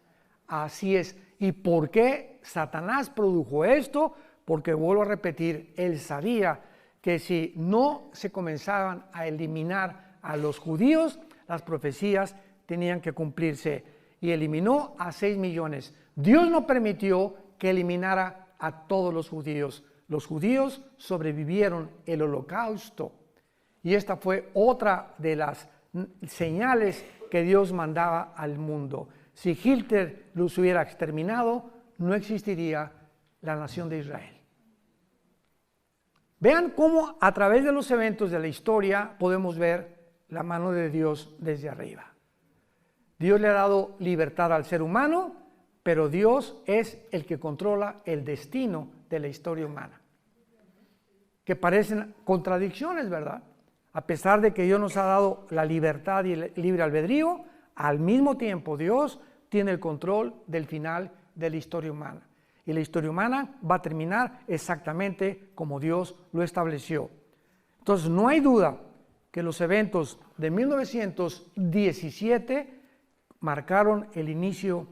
Así es. ¿Y por qué Satanás produjo esto? Porque, vuelvo a repetir, él sabía que si no se comenzaban a eliminar a los judíos, las profecías tenían que cumplirse, y eliminó a 6 millones. Dios no permitió que eliminara a todos los judíos. Los judíos sobrevivieron el holocausto, y esta fue otra de las señales que Dios mandaba al mundo. Si Hitler los hubiera exterminado, no existiría la nación de Israel. Vean cómo a través de los eventos de la historia podemos ver la mano de Dios desde arriba. Dios le ha dado libertad al ser humano, pero Dios es el que controla el destino de la historia humana. Que parecen contradicciones, ¿verdad? A pesar de que Dios nos ha dado la libertad y el libre albedrío, al mismo tiempo Dios tiene el control del final de la historia humana. Y la historia humana va a terminar exactamente como Dios lo estableció. Entonces, no hay duda que los eventos de 1917 marcaron el inicio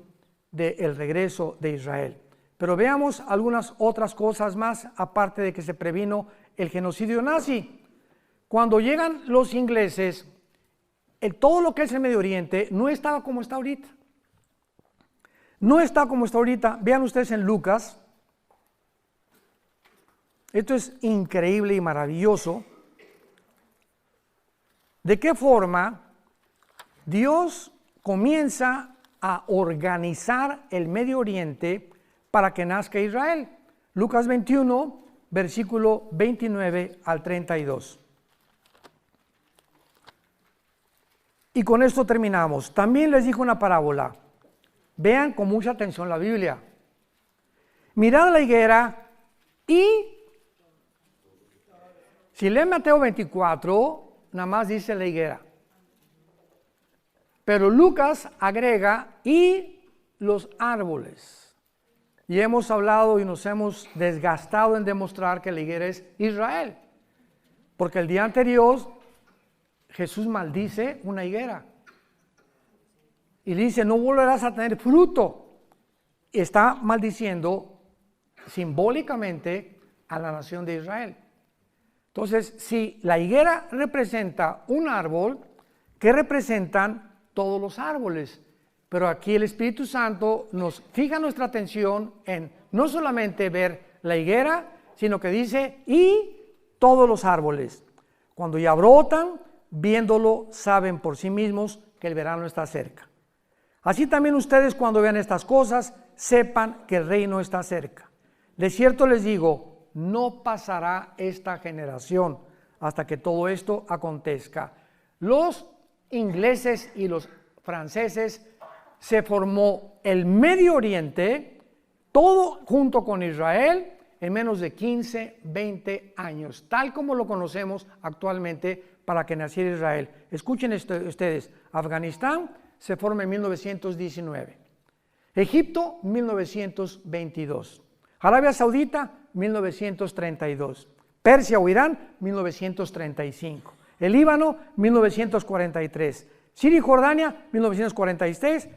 del regreso de Israel. Pero veamos algunas otras cosas más, aparte de que se previno el genocidio nazi. Cuando llegan los ingleses, todo lo que es el Medio Oriente no estaba como está ahorita. No está como está ahorita. Vean ustedes en Lucas. Esto es increíble y maravilloso. ¿De qué forma Dios comienza a organizar el Medio Oriente para que nazca Israel? Lucas 21, versículo 29 al 32. Y con esto terminamos. También les dijo una parábola. Vean con mucha atención la Biblia. Mirad la higuera y, si leen Mateo 24, nada más dice la higuera. Pero Lucas agrega y los árboles. Y hemos hablado y nos hemos desgastado en demostrar que la higuera es Israel. Porque el día anterior Jesús maldice una higuera. Y dice, no volverás a tener fruto. Está maldiciendo simbólicamente a la nación de Israel. Entonces, si la higuera representa un árbol, ¿qué representan todos los árboles? Pero aquí el Espíritu Santo nos fija nuestra atención en no solamente ver la higuera, sino que dice, y todos los árboles. Cuando ya brotan, viéndolo, saben por sí mismos que el verano está cerca. Así también ustedes, cuando vean estas cosas, sepan que el reino está cerca. De cierto les digo, no pasará esta generación hasta que todo esto acontezca. Los ingleses y los franceses se formó el Medio Oriente, todo junto con Israel, en menos de 15, 20 años, tal como lo conocemos actualmente para que naciera Israel. Escuchen esto ustedes, Afganistán se forma en 1919, Egipto 1922, Arabia Saudita 1932, Persia o Irán 1935, el Líbano 1943, Siria y Jordania 1946,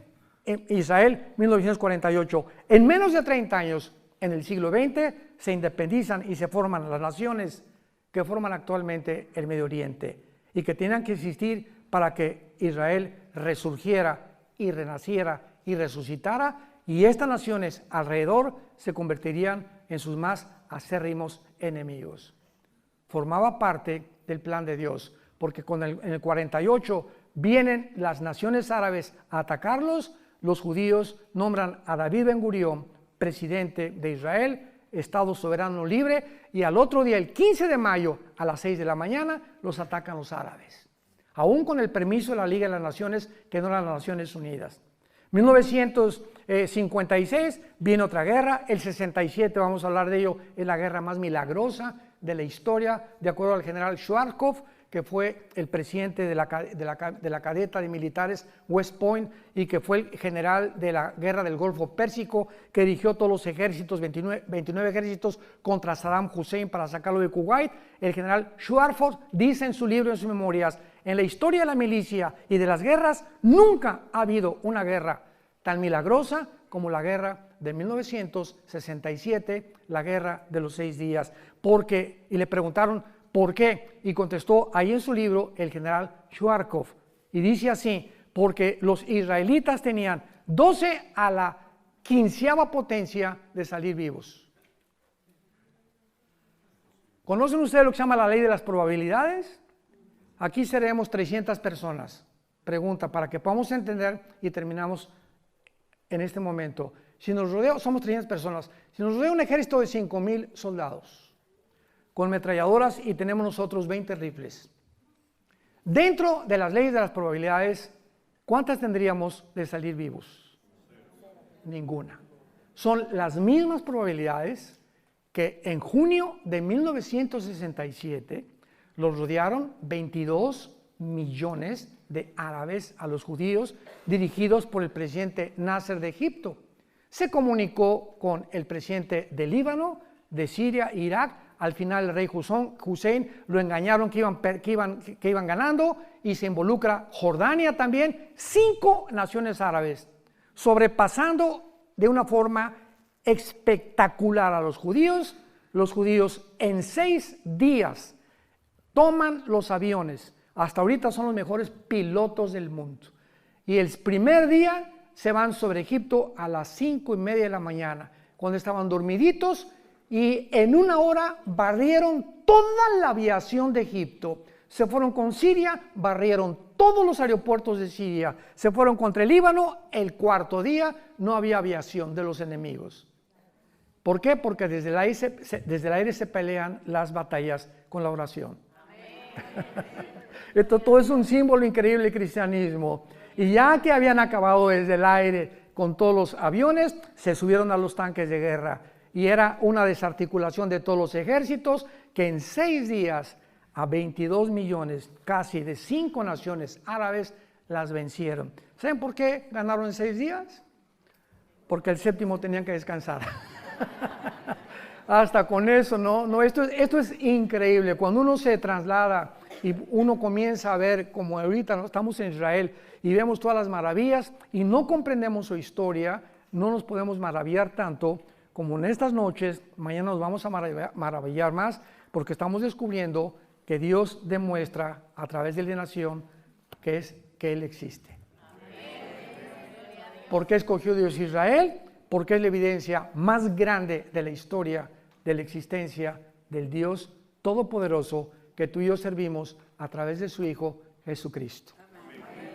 Israel 1948. En menos de 30 años, en el siglo XX, se independizan y se forman las naciones que forman actualmente el Medio Oriente y que tenían que existir para que Israel resurgiera y renaciera y resucitara, y estas naciones alrededor se convertirían en sus más acérrimos enemigos. Formaba parte del plan de Dios, porque en el 48 vienen las naciones árabes a atacarlos. Los judíos nombran a David Ben Gurión presidente de Israel, Estado soberano libre, y al otro día, el 15 de mayo, a las 6 de la mañana, los atacan los árabes, aún con el permiso de la Liga de las Naciones, que no eran las Naciones Unidas. 1956 viene otra guerra, el 67, vamos a hablar de ello, es la guerra más milagrosa de la historia, de acuerdo al general Schwarzkopf, que fue el presidente de la cadeta de militares West Point y que fue el general de la guerra del Golfo Pérsico, que dirigió todos los ejércitos, 29 ejércitos contra Saddam Hussein para sacarlo de Kuwait. El general Schwarzkopf dice en su libro, en sus memorias, en la historia de la milicia y de las guerras, nunca ha habido una guerra tan milagrosa como la guerra de 1967, la guerra de los 6 días. Y le preguntaron, ¿por qué? Y contestó ahí en su libro el general Schwarzkopf, y dice así: porque los israelitas tenían 12 a la 15ª potencia de salir vivos. ¿Conocen ustedes lo que se llama la ley de las probabilidades? Aquí seremos 300 personas. Pregunta, para que podamos entender y terminamos en este momento. Si nos rodea, somos 300 personas, si nos rodea un ejército de 5,000 soldados, con metralladoras, y tenemos nosotros 20 rifles. Dentro de las leyes de las probabilidades, ¿cuántas tendríamos de salir vivos? Ninguna. Son las mismas probabilidades que en junio de 1967 los rodearon 22 millones de árabes a los judíos, dirigidos por el presidente Nasser de Egipto. Se comunicó con el presidente de Líbano, de Siria e Irak. Al final el rey Hussein lo engañaron que iban ganando, y se involucra Jordania también, 5 naciones árabes, sobrepasando de una forma espectacular a los judíos. Los judíos en 6 días toman los aviones. Hasta ahorita son los mejores pilotos del mundo. Y el primer día se van sobre Egipto a las 5:30 de la mañana, cuando estaban dormiditos, y en 1 hora barrieron toda la aviación de Egipto. Se fueron con Siria, barrieron todos los aeropuertos de Siria. Se fueron contra el Líbano. El 4.º día no había aviación de los enemigos. ¿Por qué? Porque desde el aire se pelean las batallas con la oración. Esto todo es un símbolo increíble del cristianismo. Y ya que habían acabado desde el aire con todos los aviones, se subieron a los tanques de guerra. Y era una desarticulación de todos los ejércitos, que en 6 días a 22 millones, casi de 5 naciones árabes, las vencieron. ¿Saben por qué ganaron en 6 días? Porque el 7º tenían que descansar. Hasta con eso, esto es increíble. Cuando uno se traslada y uno comienza a ver, como ahorita estamos en Israel y vemos todas las maravillas y no comprendemos su historia, no nos podemos maravillar tanto como en estas noches. Mañana nos vamos a maravillar más, porque estamos descubriendo que Dios demuestra a través de la nación que Él existe. ¿Por qué escogió Dios a Israel? Porque es la evidencia más grande de la historia de la existencia del Dios Todopoderoso que tú y yo servimos a través de su Hijo Jesucristo.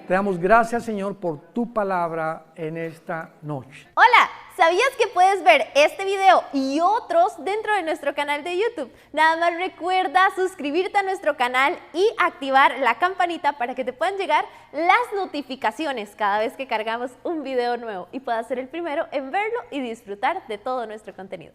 Te damos gracias, Señor, por tu palabra en esta noche. Hola, ¿Sabías que puedes ver este video y otros dentro de nuestro canal de YouTube? Nada más recuerda suscribirte a nuestro canal y activar la campanita para que te puedan llegar las notificaciones cada vez que cargamos un video nuevo y puedas ser el primero en verlo y disfrutar de todo nuestro contenido.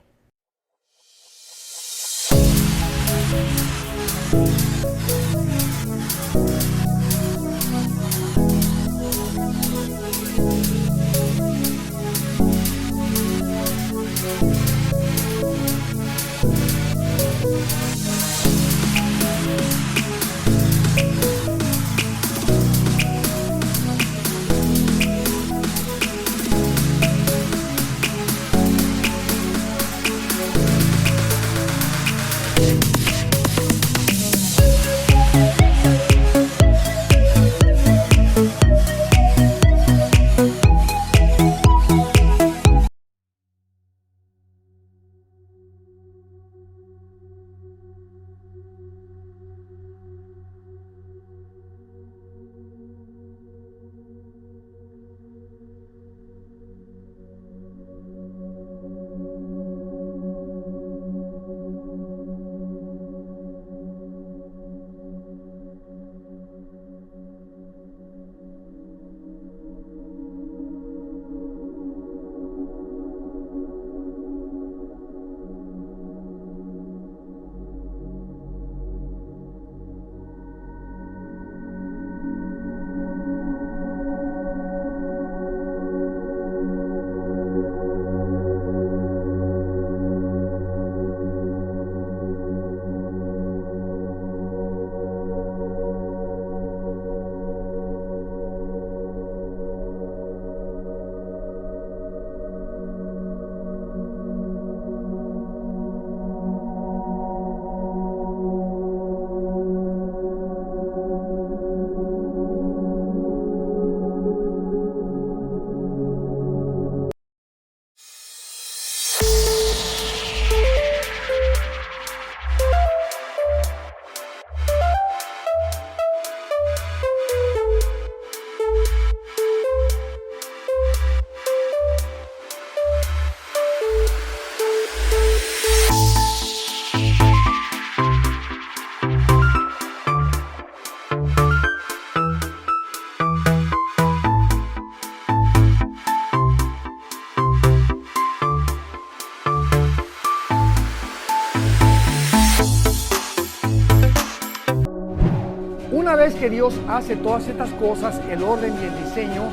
Una vez que Dios hace todas estas cosas, el orden y el diseño,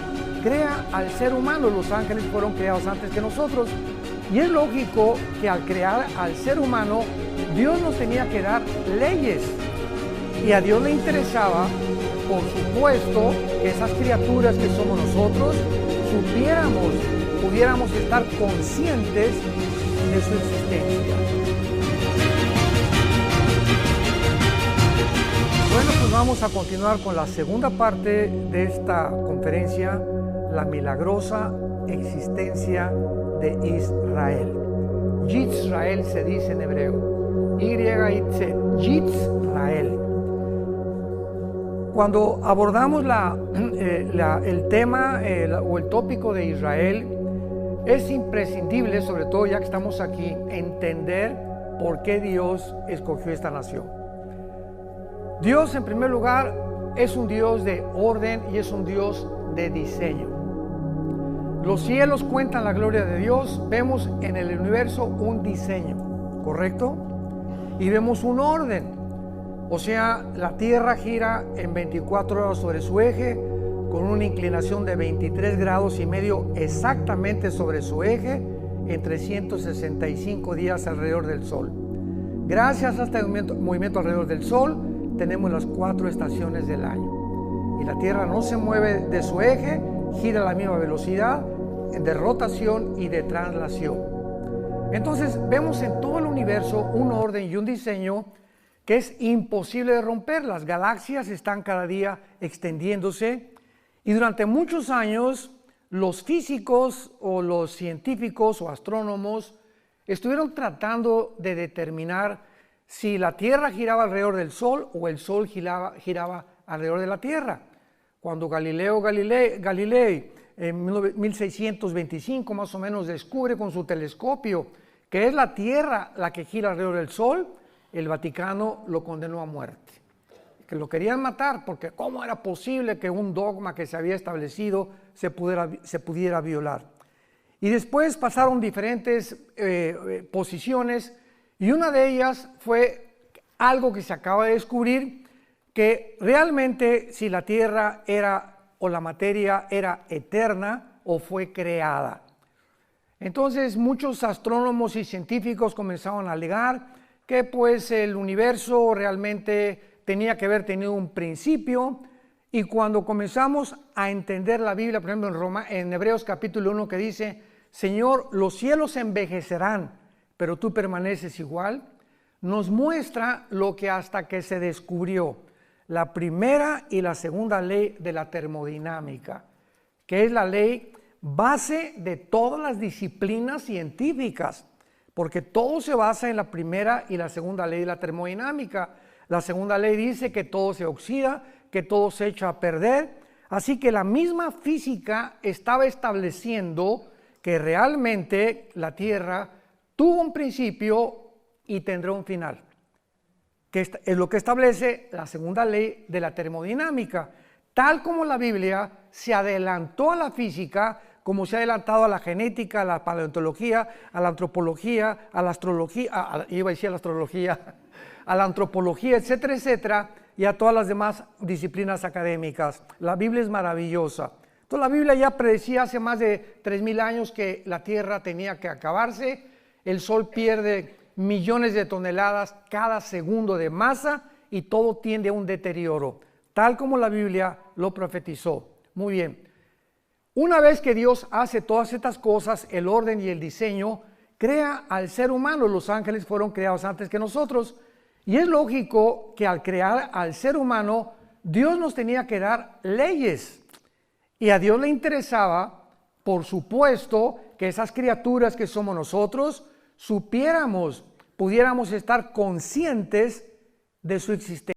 crea al ser humano. Los ángeles fueron creados antes que nosotros. Y es lógico que al crear al ser humano, Dios nos tenía que dar leyes. Y a Dios le interesaba, por supuesto, que esas criaturas que somos nosotros, pudiéramos estar conscientes de su existencia. Bueno, pues vamos a continuar con la segunda parte de esta conferencia, la milagrosa existencia de Israel. Yisrael se dice en hebreo. Y-I-T, Yisrael. Cuando abordamos el tema o el tópico de Israel, es imprescindible, sobre todo ya que estamos aquí, entender por qué Dios escogió esta nación. Dios, en primer lugar, es un Dios de orden y es un Dios de diseño. Los cielos cuentan la gloria de Dios. Vemos en el universo un diseño, ¿correcto? Y vemos un orden. O sea, la Tierra gira en 24 horas sobre su eje, con una inclinación de 23 grados y medio exactamente sobre su eje, en 365 días alrededor del Sol. Gracias a este movimiento alrededor del Sol, tenemos las 4 estaciones del año. Y la Tierra no se mueve de su eje, gira a la misma velocidad de rotación y de traslación. Entonces vemos en todo el universo un orden y un diseño que es imposible de romper. Las galaxias están cada día extendiéndose y durante muchos años los físicos o los científicos o astrónomos estuvieron tratando de determinar si la Tierra giraba alrededor del Sol o el Sol giraba alrededor de la Tierra. Cuando Galilei en 1625 más o menos, descubre con su telescopio que es la Tierra la que gira alrededor del Sol, el Vaticano lo condenó a muerte. Que lo querían matar porque ¿cómo era posible que un dogma que se había establecido se pudiera violar? Y después pasaron diferentes posiciones y una de ellas fue algo que se acaba de descubrir, que realmente si la Tierra era o la materia era eterna o fue creada. Entonces muchos astrónomos y científicos comenzaron a alegar que pues el universo realmente tenía que haber tenido un principio, y cuando comenzamos a entender la Biblia, por ejemplo en Hebreos capítulo 1 que dice, Señor, los cielos envejecerán, pero tú permaneces igual, nos muestra lo que hasta que se descubrió la primera y la segunda ley de la termodinámica, que es la ley base de todas las disciplinas científicas, porque todo se basa en la primera y la segunda ley de la termodinámica. La segunda ley dice que todo se oxida, que todo se echa a perder, así que la misma física estaba estableciendo que realmente la Tierra tuvo un principio y tendrá un final, que es lo que establece la segunda ley de la termodinámica, tal como la Biblia se adelantó a la física, como se ha adelantado a la genética, a la paleontología, a la antropología, a la astrología, a la antropología, etcétera, etcétera, y a todas las demás disciplinas académicas. La Biblia es maravillosa. Entonces la Biblia ya predecía hace más de 3000 años que la Tierra tenía que acabarse, el Sol pierde millones de toneladas cada segundo de masa y todo tiende a un deterioro, tal como la Biblia lo profetizó. Muy bien. Una vez que Dios hace todas estas cosas, el orden y el diseño, crea al ser humano. Los ángeles fueron creados antes que nosotros, y es lógico que al crear al ser humano, Dios nos tenía que dar leyes, y a Dios le interesaba, por supuesto, que esas criaturas que somos nosotros supiéramos, pudiéramos estar conscientes de su existencia.